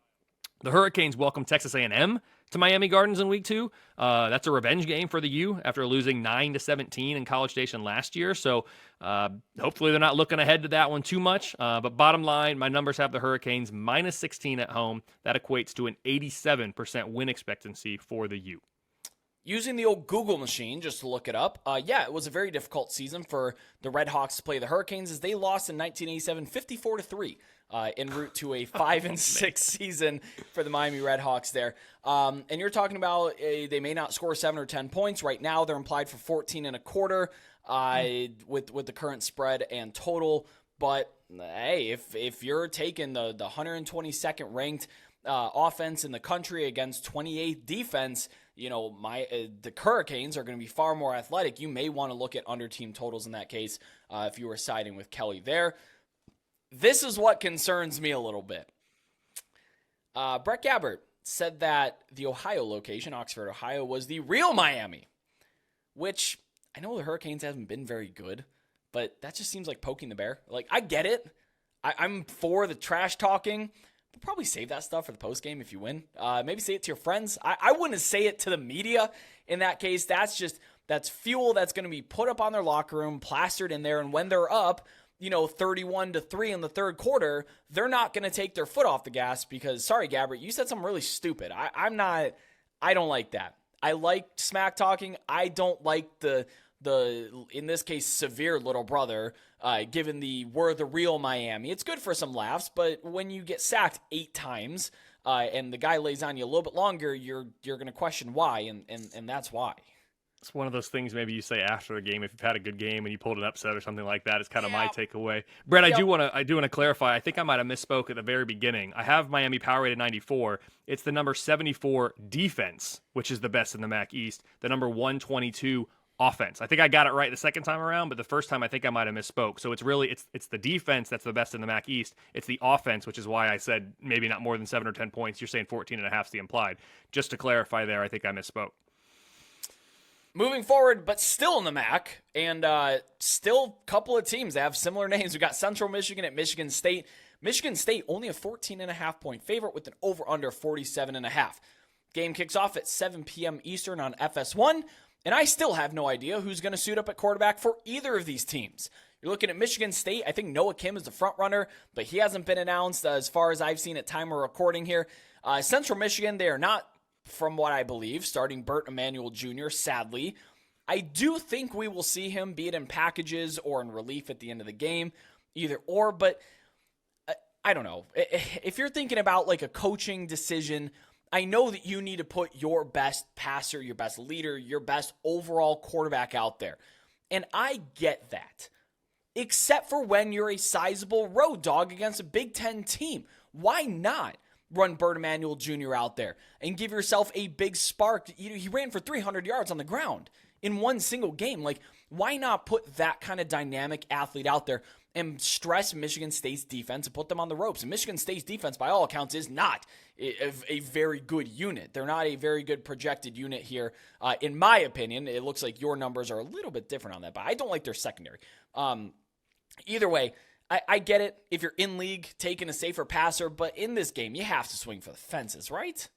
The Hurricanes welcome Texas A&M to Miami Gardens in week 2. That's a revenge game for the U after losing 9-17 in College Station last year. So hopefully they're not looking ahead to that one too much. But bottom line, my numbers have the Hurricanes minus 16 at home. That equates to an 87% win expectancy for the U. Using the old Google machine just to look it up, it was a very difficult season for the Red Hawks to play the Hurricanes as they lost in 1987 54-3 en route to a 5-6 season for the Miami Red Hawks there. And you're talking about they may not score 7 or 10 points. Right now they're implied for 14.25 with the current spread and total. But hey, if you're taking the 122nd ranked offense in the country against 28th defense, the Hurricanes are going to be far more athletic. You may want to look at under team totals in that case if you were siding with Kelley there. This is what concerns me a little bit. Brett Gabbert said that the Ohio location, Oxford, Ohio, was the real Miami, which I know the Hurricanes haven't been very good, but that just seems like poking the bear. Like, I get it. I'm for the trash talking. But probably save that stuff for the post game if you win. Maybe say it to your friends. I wouldn't say it to the media in that case. That's fuel that's going to be put up on their locker room, plastered in there, and when they're up, 31-3 in the third quarter, they're not going to take their foot off the gas because, sorry, Gabbert, you said something really stupid. I don't like that. I like smack talking. I don't like the in this case, severe little brother, given we're the real Miami. It's good for some laughs, but when you get sacked 8 times and the guy lays on you a little bit longer, you're going to question why, and that's why. It's one of those things maybe you say after the game if you've had a good game and you pulled an upset or something like that. It's kind of my takeaway. Brett, I do want to clarify. I think I might have misspoke at the very beginning. I have Miami power rated 94. It's the number 74 defense, which is the best in the MAC East. The number 122 offense. I think I got it right the second time around, but the first time I think I might have misspoke. So it's the defense that's the best in the MAC East. It's the offense, which is why I said maybe not more than 7 or 10 points. You're saying 14.5 is the implied. Just to clarify there, I think I misspoke. Moving forward, but still in the MAC, and still a couple of teams that have similar names. We've got Central Michigan at Michigan State. Michigan State only a 14.5 point favorite with an over-under 47.5. Game kicks off at 7 p.m. Eastern on FS1, and I still have no idea who's going to suit up at quarterback for either of these teams. You're looking at Michigan State. I think Noah Kim is the front runner, but he hasn't been announced as far as I've seen at time of recording here. Central Michigan, they are not, from what I believe, starting Burt Emanuel Jr., sadly. I do think we will see him, be it in packages or in relief at the end of the game, either or, but I don't know. If you're thinking about like a coaching decision, I know that you need to put your best passer, your best leader, your best overall quarterback out there. And I get that. Except for when you're a sizable road dog against a Big Ten team. Why not run Burt Emanuel Jr. out there and give yourself a big spark? He ran for 300 yards on the ground in one single game. Like, why not put that kind of dynamic athlete out there and stress Michigan State's defense and put them on the ropes? And Michigan State's defense, by all accounts, is not a very good unit. They're not a very good projected unit here. In my opinion, it looks like your numbers are a little bit different on that, but I don't like their secondary. Either way, I get it if you're in league taking a safer passer, but in this game, you have to swing for the fences, right?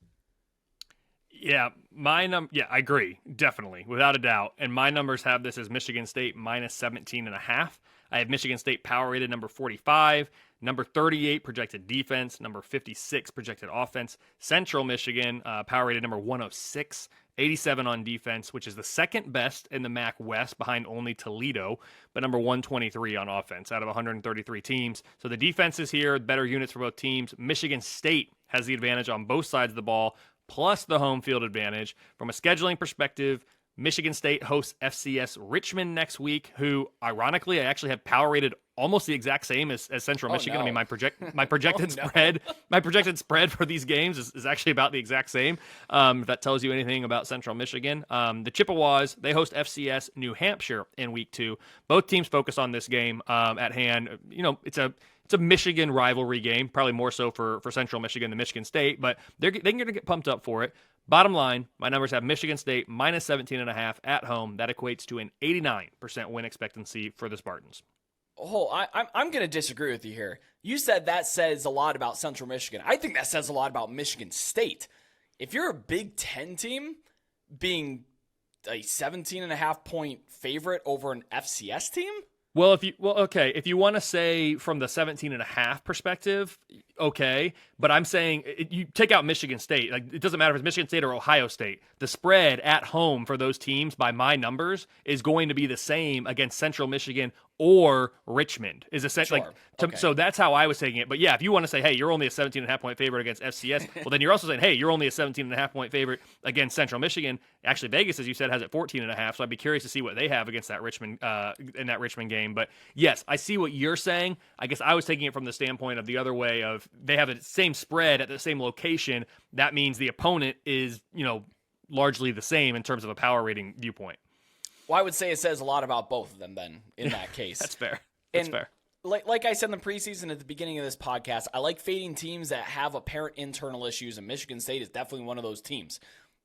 Yeah, I agree, definitely, without a doubt. And my numbers have this as Michigan State minus 17.5. I have Michigan State power rated number 45, number 38 projected defense, number 56 projected offense. Central Michigan power rated number 106, 87 on defense, which is the second best in the MAC West behind only Toledo, but number 123 on offense out of 133 teams. So the defense is here, better units for both teams. Michigan State has the advantage on both sides of the ball, plus the home field advantage. From a scheduling perspective, Michigan State hosts FCS Richmond next week, who, ironically, I actually have power rated almost the exact same as Central Michigan. No. I mean, my projected spread for these games is actually about the exact same. If that tells you anything about Central Michigan. The Chippewas, they host FCS New Hampshire in week 2. Both teams focus on this game at hand. It's a Michigan rivalry game, probably more so for Central Michigan than Michigan State, but they're going to get pumped up for it. Bottom line, my numbers have Michigan State minus 17.5 at home. That equates to an 89% win expectancy for the Spartans. Oh, I'm going to disagree with you here. You said that says a lot about Central Michigan. I think that says a lot about Michigan State. If you're a Big Ten team being a 17.5 point favorite over an FCS team? Well, if you want to say from the 17.5 perspective, okay, but I'm saying you take out Michigan State. Like, it doesn't matter if it's Michigan State or Ohio State. The spread at home for those teams, by my numbers, is going to be the same against Central Michigan or Richmond. Is essentially okay. So that's how I was taking it. But yeah, if you want to say, hey, you're only a 17.5 point favorite against FCS, well, then you're also saying, hey, you're only a 17.5 point favorite against Central Michigan. Actually, Vegas, as you said, has it 14.5. So I'd be curious to see what they have against that Richmond in that Richmond game. But yes, I see what you're saying. I guess I was taking it from the standpoint of the other way of they have the same spread at the same location. That means the opponent is, largely the same in terms of a power rating viewpoint. Well, I would say it says a lot about both of them then, in that case. That's fair. Fair. Like I said in the preseason at the beginning of this podcast, I like fading teams that have apparent internal issues, and Michigan State is definitely one of those teams.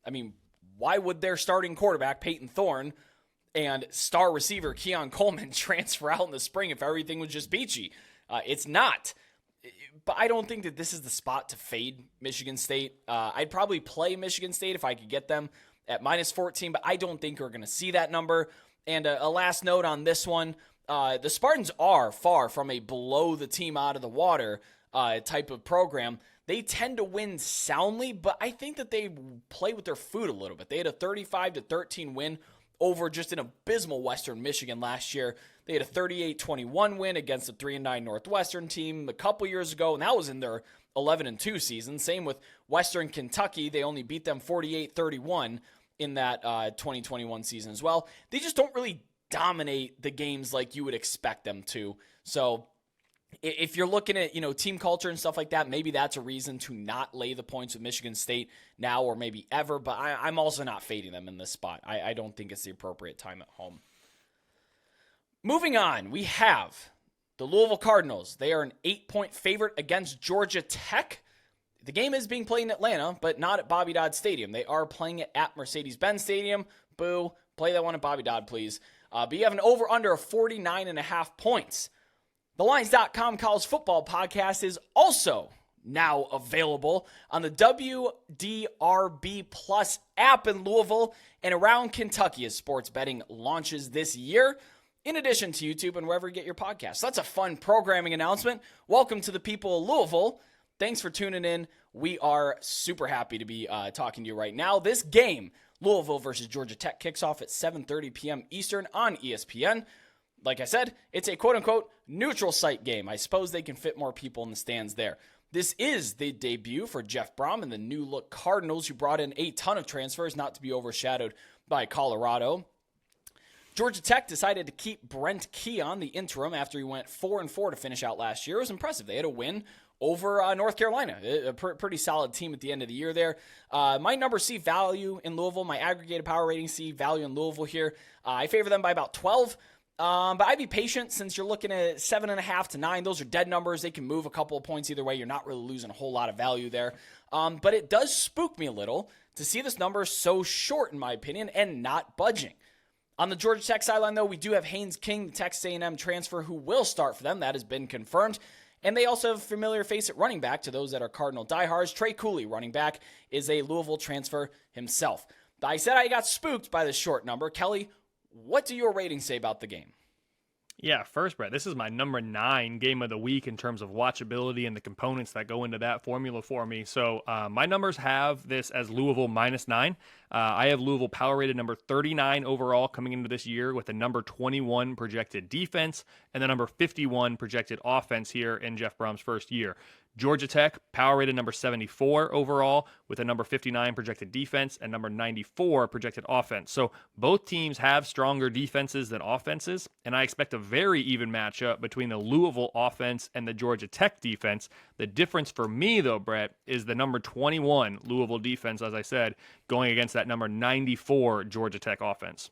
I mean, why would their starting quarterback, Peyton Thorne, and star receiver, Keon Coleman, transfer out in the spring if everything was just peachy? It's not. But I don't think that this is the spot to fade Michigan State. I'd probably play Michigan State if I could get them at minus 14, but I don't think we're going to see that number. And a last note on this one, the Spartans are far from a blow the team out of the water type of program. They tend to win soundly, but I think that they play with their food a little bit. They had a 35-13 win over just an abysmal Western Michigan last year. They had a 38-21 win against a 3-9 Northwestern team a couple years ago, and that was in their 11-2 season. Same with Western Kentucky. They only beat them 48-31 in that 2021 season as well. They just don't really dominate the games like you would expect them to. So if you're looking at, team culture and stuff like that, maybe that's a reason to not lay the points with Michigan State now or maybe ever, but I'm also not fading them in this spot. I don't think it's the appropriate time at home. Moving on, we have the Louisville Cardinals. They are an 8-point favorite against Georgia Tech. The game is being played in Atlanta, but not at Bobby Dodd Stadium. They are playing it at Mercedes-Benz Stadium. Boo. Play that one at Bobby Dodd, please. But you have an over-under of 49.5 points. The Lines.com College Football Podcast is also now available on the WDRB Plus app in Louisville and around Kentucky as sports betting launches this year, in addition to YouTube and wherever you get your podcasts. So that's a fun programming announcement. Welcome to the people of Louisville. Thanks for tuning in. We are super happy to be talking to you right now. This game, Louisville versus Georgia Tech, kicks off at 7:30 p.m. Eastern on ESPN. Like I said, it's a quote-unquote neutral site game. I suppose they can fit more people in the stands there. This is the debut for Jeff Brom and the new-look Cardinals, who brought in a ton of transfers, not to be overshadowed by Colorado. Georgia Tech decided to keep Brent Key on the interim after he went 4-4 to finish out last year. It was impressive. They had a win over North Carolina, a pretty solid team at the end of the year there. My numbers see value in Louisville. My aggregated power rating see value in Louisville here. I favor them by about 12. But I'd be patient since you're looking at 7.5 to 9. Those are dead numbers. They can move a couple of points either way. You're not really losing a whole lot of value there. But it does spook me a little to see this number so short, in my opinion, and not budging. On the Georgia Tech sideline, though, we do have Haynes King, the Texas A&M transfer, who will start for them. That has been confirmed. And they also have a familiar face at running back to those that are Cardinal diehards. Trey Cooley, running back, is a Louisville transfer himself. I said I got spooked by this short number. Kelly, what do your ratings say about the game? Yeah, first, Brett, this is my number 9 game of the week in terms of watchability and the components that go into that formula for me. So my numbers have this as Louisville -9. I have Louisville power rated number 39 overall coming into this year with a number 21 projected defense and the number 51 projected offense here in Jeff Brom's first year. Georgia Tech, power rated number 74 overall, with a number 59 projected defense and number 94 projected offense. So both teams have stronger defenses than offenses, and I expect a very even matchup between the Louisville offense and the Georgia Tech defense. The difference for me, though, Brett, is the number 21 Louisville defense, as I said, going against that number 94 Georgia Tech offense.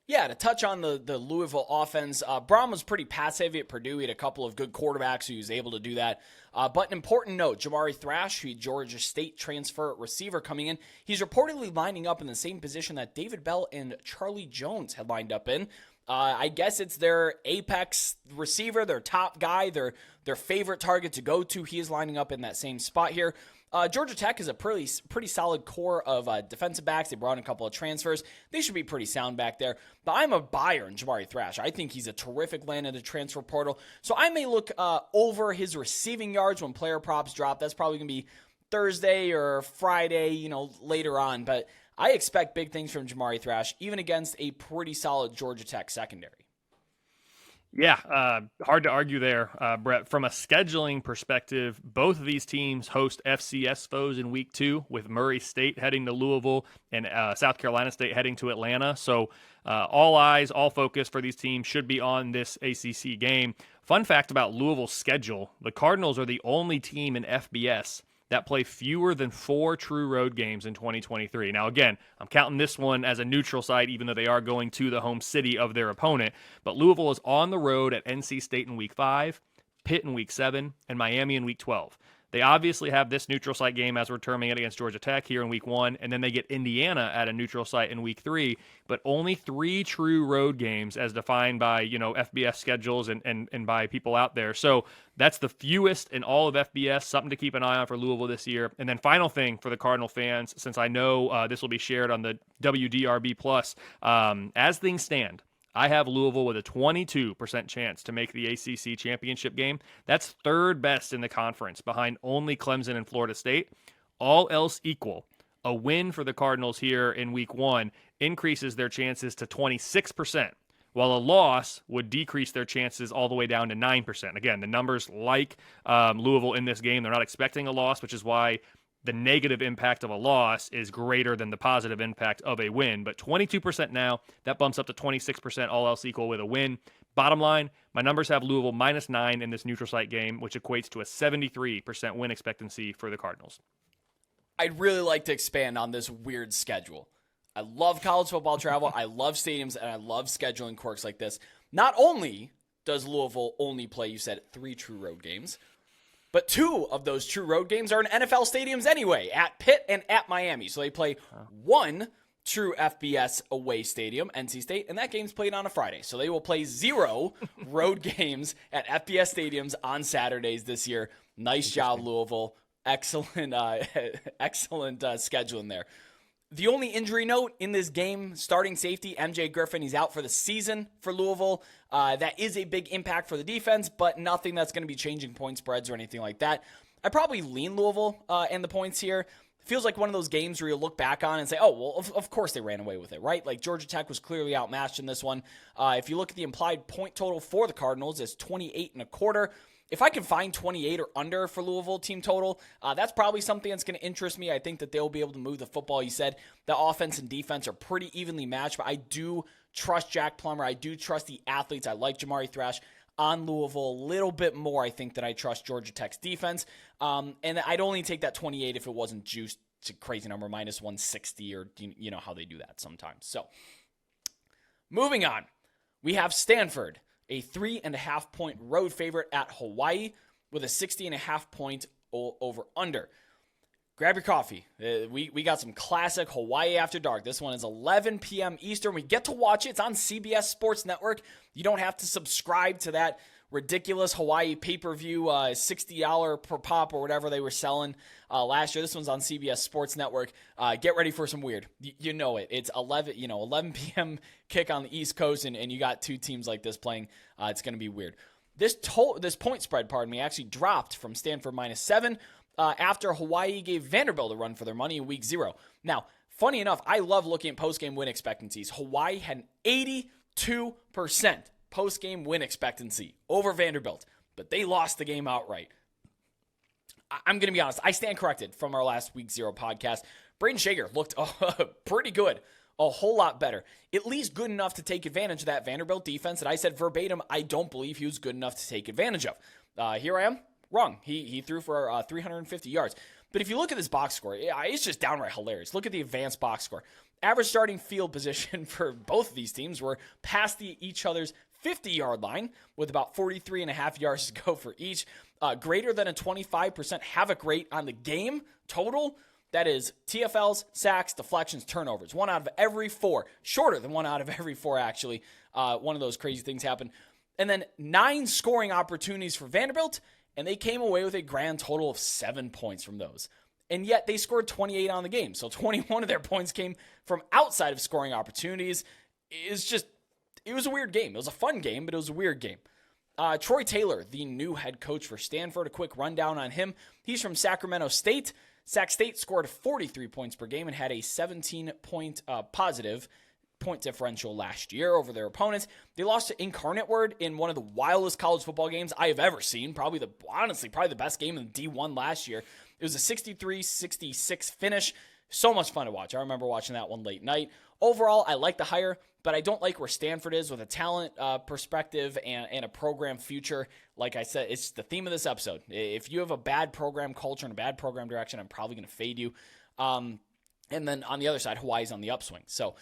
Yeah, to touch on the Louisville offense, Braun was pretty pass-heavy at Purdue. He had a couple of good quarterbacks who was able to do that. But an important note, Jamari Thrash, who Georgia State transfer receiver coming in, he's reportedly lining up in the same position that David Bell and Charlie Jones had lined up in. I guess it's their apex receiver, their top guy, their favorite target to go to. He is lining up in that same spot here. Georgia Tech is a pretty solid core of defensive backs. They brought in a couple of transfers. They should be pretty sound back there. But I'm a buyer in Jamari Thrash. I think he's a terrific land in the transfer portal. So I may look over his receiving yards when player props drop. That's probably going to be Thursday or Friday, later on. But I expect big things from Jamari Thrash, even against a pretty solid Georgia Tech secondary. Yeah, hard to argue there, Brett. From a scheduling perspective, both of these teams host FCS foes in week 2, with Murray State heading to Louisville and South Carolina State heading to Atlanta. So all eyes, all focus for these teams should be on this ACC game. Fun fact about Louisville's schedule, the Cardinals are the only team in FBS that play fewer than 4 true road games in 2023. Now, again, I'm counting this one as a neutral site, even though they are going to the home city of their opponent. But Louisville is on the road at NC State in week 5, Pitt in week 7, and Miami in week 12. They obviously have this neutral site game as we're terming it against Georgia Tech here in week 1, and then they get Indiana at a neutral site in week 3, but only 3 true road games as defined by, FBS schedules and by people out there. So that's the fewest in all of FBS, something to keep an eye on for Louisville this year. And then final thing for the Cardinal fans, since I know this will be shared on the WDRB+, as things stand, I have Louisville with a 22% chance to make the ACC championship game. That's third best in the conference, behind only Clemson and Florida State. All else equal, a win for the Cardinals here in week 1 increases their chances to 26%, while a loss would decrease their chances all the way down to 9%. Again, the numbers like Louisville in this game, they're not expecting a loss, which is why the negative impact of a loss is greater than the positive impact of a win. But 22% now, that bumps up to 26%, all else equal with a win. Bottom line, my numbers have Louisville -9 in this neutral site game, which equates to a 73% win expectancy for the Cardinals. I'd really like to expand on this weird schedule. I love college football travel, I love stadiums, and I love scheduling quirks like this. Not only does Louisville only play, you said, 3 true road games, but 2 of those true road games are in NFL stadiums anyway, at Pitt and at Miami. So they play 1 true FBS away stadium, NC State, and that game's played on a Friday. So they will play 0 road games at FBS stadiums on Saturdays this year. Nice job, Louisville. Excellent scheduling there. The only injury note in this game, starting safety MJ Griffin, he's out for the season for Louisville. That is a big impact for the defense, but nothing that's going to be changing point spreads or anything like that. I probably lean Louisville and the points here. Feels like one of those games where you look back on and say, oh, well, of course they ran away with it, right? Like Georgia Tech was clearly outmatched in this one. If you look at the implied point total for the Cardinals, it's 28.25. If I can find 28 or under for Louisville team total, that's probably something that's going to interest me. I think that they'll be able to move the football. You said the offense and defense are pretty evenly matched, but I do trust Jack Plummer. I do trust the athletes. I like Jamari Thrash on Louisville a little bit more, I think, than I trust Georgia Tech's defense. And I'd only take that 28 if it wasn't juiced to a crazy number, -160, or you know how they do that sometimes. So moving on, we have Stanford, a 3.5-point road favorite at Hawaii with a 60.5-point over-under. Grab your coffee. We got some classic Hawaii After Dark. This one is 11 p.m. Eastern. We get to watch it. It's on CBS Sports Network. You don't have to subscribe to that ridiculous Hawaii pay-per-view, $60 per pop or whatever they were selling last year. This one's on CBS Sports Network. Get ready for some weird. You know it. It's 11 p.m. kick on the East Coast, and you got 2 teams like this playing. It's going to be weird. This point spread, actually dropped from Stanford -7 after Hawaii gave Vanderbilt a run for their money in week 0. Now, funny enough, I love looking at post-game win expectancies. Hawaii had an 82% post-game win expectancy over Vanderbilt, but they lost the game outright. I'm going to be honest. I stand corrected from our last Week 0 podcast. Braden Shager looked pretty good. A whole lot better. At least good enough to take advantage of that Vanderbilt defense that I said verbatim I don't believe he was good enough to take advantage of. Here I am. Wrong. He threw for 350 yards. But if you look at this box score, it's just downright hilarious. Look at the advanced box score. Average starting field position for both of these teams were past each other's 50-yard line with about 43 and a half yards to go for each. Greater than a 25% havoc rate on the game total. That is TFLs, sacks, deflections, turnovers. 1 out of every 4. Shorter than 1 out of every 4, actually. One of those crazy things happened. And then 9 scoring opportunities for Vanderbilt, and they came away with a grand total of 7 points from those. And yet they scored 28 on the game. So 21 of their points came from outside of scoring opportunities. It was a weird game. It was a fun game, but it was a weird game. Troy Taylor, the new head coach for Stanford, a quick rundown on him. He's from Sacramento State. Sac State scored 43 points per game and had a 17-point positive point differential last year over their opponents. They lost to Incarnate Word in one of the wildest college football games I have ever seen. Probably the best game in D1 last year. It was a 63-66 finish. So much fun to watch. I remember watching that one late night. Overall, I like the hire, but I don't like where Stanford is with a talent perspective and a program future. Like I said, it's the theme of this episode. If you have a bad program culture and a bad program direction, I'm probably going to fade you. And then on the other side, Hawaii's on the upswing. So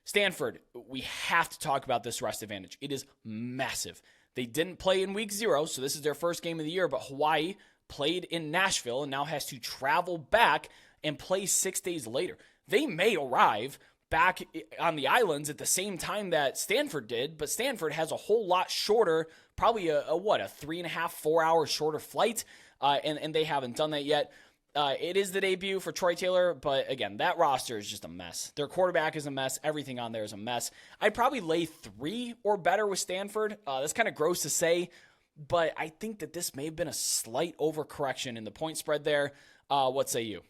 Stanford, we have to talk about this rest advantage. It is massive. They didn't play in Week 0, so this is their first game of the year, but Hawaii played in Nashville and now has to travel back and play 6 days later. They may arrive back on the islands at the same time that Stanford did, but Stanford has a whole lot shorter, probably a 3.5, 4 hour shorter flight, and they haven't done that yet. It is the debut for Troy Taylor, but again, that roster is just a mess. Their quarterback is a mess. Everything on there is a mess. I'd probably lay 3 or better with Stanford. That's kind of gross to say, but I think that this may have been a slight overcorrection in the point spread there. What say you?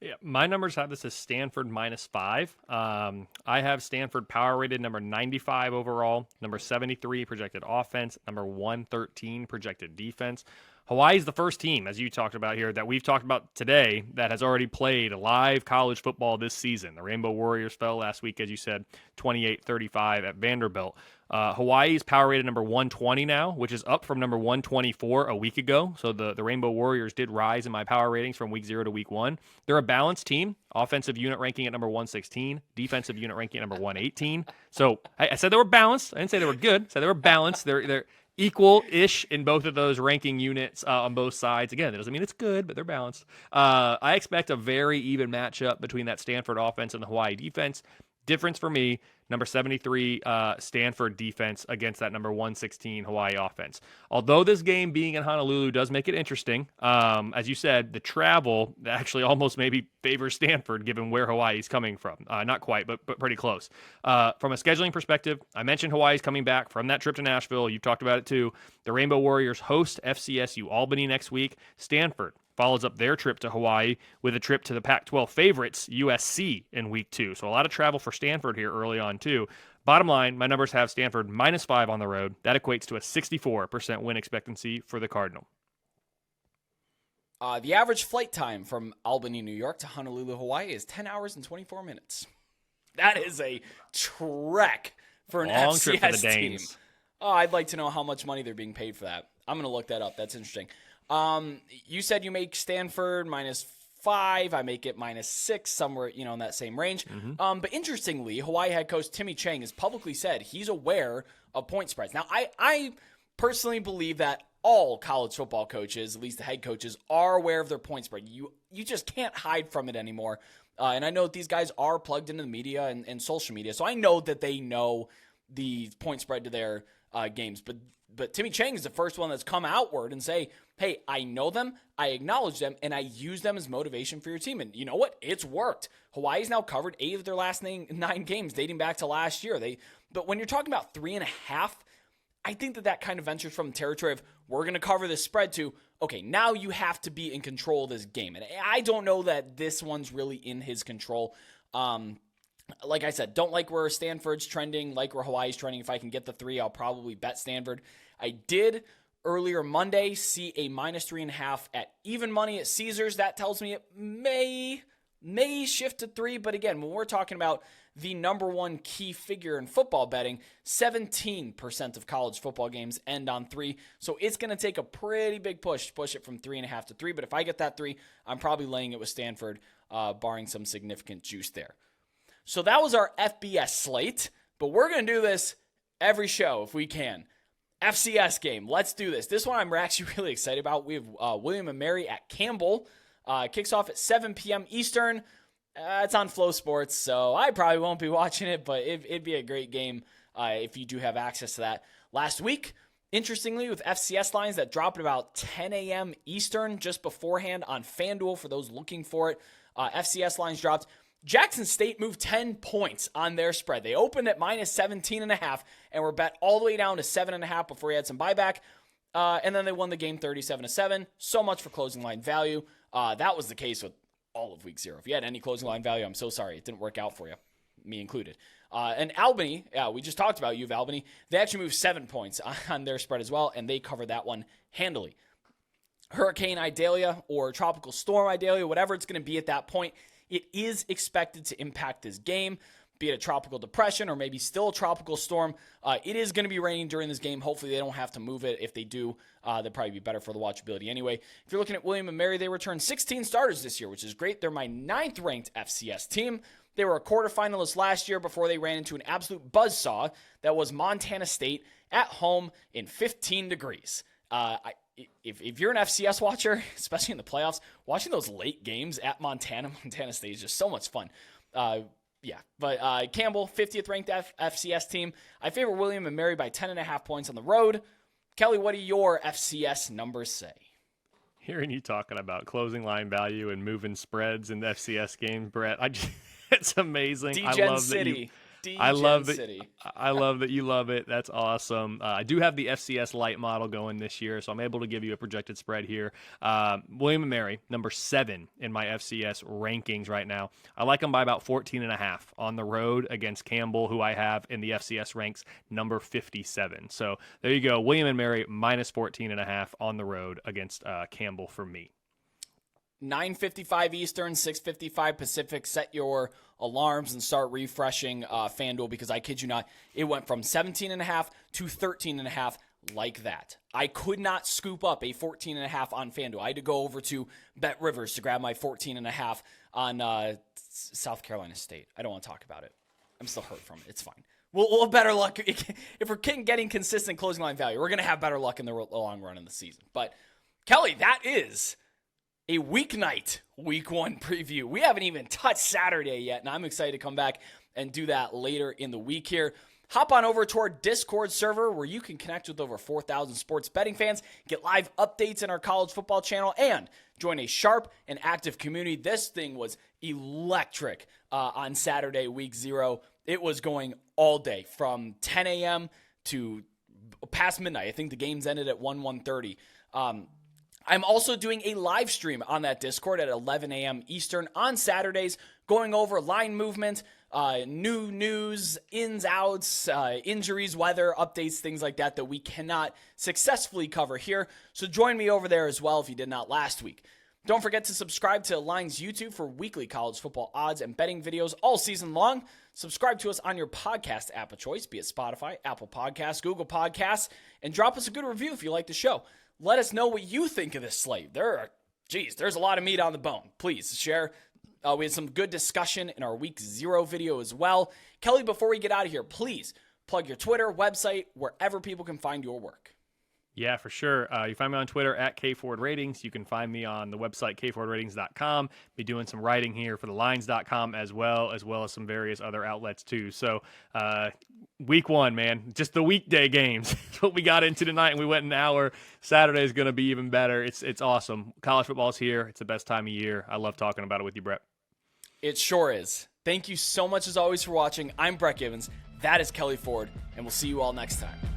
Yeah, my numbers have this as Stanford -5. I have Stanford power rated number 95 overall, number 73 projected offense, number 113 projected defense. Hawaii's the first team, as you talked about here, that we've talked about today that has already played live college football this season. The Rainbow Warriors fell last week, as you said, 28-35 at Vanderbilt. Hawaii's power rated number 120 now, which is up from number 124 a week ago. So the Rainbow Warriors did rise in my power ratings from Week 0 to Week 1. They're a balanced team. Offensive unit ranking at number 116. Defensive unit ranking at number 118. So I said they were balanced. I didn't say they were good. I said they were balanced. They're equal-ish in both of those ranking units on both sides. Again, that doesn't mean it's good, but they're balanced. I expect a very even matchup between that Stanford offense and the Hawaii defense. Difference for me, number 73 Stanford defense against that number 116 Hawaii offense. Although this game being in Honolulu does make it interesting, as you said, the travel actually almost maybe favors Stanford given where Hawaii is coming from. Not quite, but pretty close. From a scheduling perspective, I mentioned Hawaii's coming back from that trip to Nashville. You've talked about it too. The Rainbow Warriors host FCSU Albany next week. Stanford follows up their trip to Hawaii with a trip to the Pac-12 favorites, USC, in Week 2. So a lot of travel for Stanford here early on, too. Bottom line, my numbers have Stanford -5 on the road. That equates to a 64% win expectancy for the Cardinal. The average flight time from Albany, New York to Honolulu, Hawaii is 10 hours and 24 minutes. That is a trek for an Long FCS trip for the team. Danes. Oh, I'd like to know how much money they're being paid for that. I'm going to look that up. That's interesting. You said you make Stanford -5. I make it -6, somewhere, in that same range. Mm-hmm. But interestingly, Hawaii head coach Timmy Chang has publicly said he's aware of point spreads. Now, I personally believe that all college football coaches, at least the head coaches, are aware of their point spread. You just can't hide from it anymore. And I know that these guys are plugged into the media and social media, so I know that they know the point spread to their games. But Timmy Chang is the first one that's come outward and say, hey, I know them, I acknowledge them, and I use them as motivation for your team. And you know what? It's worked. Hawaii's now covered 8 of their last 9 games dating back to last year. But when you're talking about 3.5, I think that kind of ventures from the territory of we're going to cover this spread to, okay, now you have to be in control of this game. And I don't know that this one's really in his control. Like I said, don't like where Stanford's trending, like where Hawaii's trending. If I can get the 3, I'll probably bet Stanford. I did earlier Monday see a -3.5 at even money at Caesars. That tells me it may shift to 3. But again, when we're talking about the number one key figure in football betting, 17% of college football games end on 3. So it's going to take a pretty big push to push it from 3.5 to 3. But if I get that 3, I'm probably laying it with Stanford, barring some significant juice there. So that was our FBS slate. But we're going to do this every show if we can. FCS game. Let's do this. This one I'm actually really excited about. We have William & Mary at Campbell. Kicks off at 7 p.m. Eastern. It's on Flow Sports, so I probably won't be watching it, but it'd be a great game if you do have access to that. Last week, interestingly, with FCS lines that dropped at about 10 a.m. Eastern just beforehand on FanDuel for those looking for it, FCS lines dropped. Jackson State moved 10 points on their spread. They opened at -17.5 and were bet all the way down to 7.5 before he had some buyback. And then they won the game 37-7. So much for closing line value. That was the case with all of week 0. If you had any closing line value, I'm so sorry. It didn't work out for you, me included. And Albany, we just talked about U of Albany. They actually moved 7 points on their spread as well, and they covered that one handily. Hurricane Idalia or Tropical Storm Idalia, whatever it's going to be at that point, it is expected to impact this game, be it a tropical depression or maybe still a tropical storm. It is going to be raining during this game. Hopefully they don't have to move it. If they do, they'll probably be better for the watchability anyway. If you're looking at William & Mary, they returned 16 starters this year, which is great. They're my 9th ranked FCS team. They were a quarterfinalist last year before they ran into an absolute buzzsaw that was Montana State at home in 15 degrees. If you're an FCS watcher, especially in the playoffs, watching those late games at Montana State is just so much fun. But Campbell, 50th ranked FCS team. I favor William & Mary by 10.5 points on the road. Kelly, what do your FCS numbers say? Hearing you talking about closing line value and moving spreads in the FCS games, Brett, it's amazing. I love that you love it. That's awesome. I do have the FCS light model going this year, so I'm able to give you a projected spread here. William & Mary, number 7 in my FCS rankings right now. I like them by about 14.5 on the road against Campbell, who I have in the FCS ranks number 57. So there you go. William & Mary minus 14.5 on the road against Campbell for me. 9:55 Eastern, 6:55 Pacific. Set your alarms and start refreshing FanDuel, because I kid you not, it went from 17.5 to 13.5 like that. I could not scoop up a 14.5 on FanDuel. I had to go over to Bet Rivers to grab my 14.5 on South Carolina State. I don't want to talk about it. I'm still hurt from it. It's fine. We'll have better luck. If we're getting consistent closing line value, we're going to have better luck in the long run in the season. But, Kelly, that is a weeknight week 1 preview. We haven't even touched Saturday yet, and I'm excited to come back and do that later in the week here. Hop on over to our Discord server where you can connect with over 4,000 sports betting fans, get live updates in our college football channel, and join a sharp and active community. This thing was electric on Saturday, week 0. It was going all day from 10 a.m. to past midnight. I think the games ended at 1:30. I'm also doing a live stream on that Discord at 11 a.m. Eastern on Saturdays, going over line movement, new news, ins, outs, injuries, weather, updates, things like that we cannot successfully cover here. So join me over there as well if you did not last week. Don't forget to subscribe to Line's YouTube for weekly college football odds and betting videos all season long. Subscribe to us on your podcast app of choice, be it Spotify, Apple Podcasts, Google Podcasts, and drop us a good review if you like the show. Let us know what you think of this slate. There's a lot of meat on the bone. Please share. We had some good discussion in our week 0 video as well. Kelly, before we get out of here, please plug your Twitter, website, wherever people can find your work. Yeah, for sure. You find me on Twitter at KFordRatings. You can find me on the website KFordRatings.com. Be doing some writing here for thelines.com as well as some various other outlets too. So week 1, man, just the weekday games. That's what we got into tonight, and we went an hour. Saturday is going to be even better. It's awesome. College football's here. It's the best time of year. I love talking about it with you, Brett. It sure is. Thank you so much as always for watching. I'm Brett Gibbons. That is Kelley Ford, and we'll see you all next time.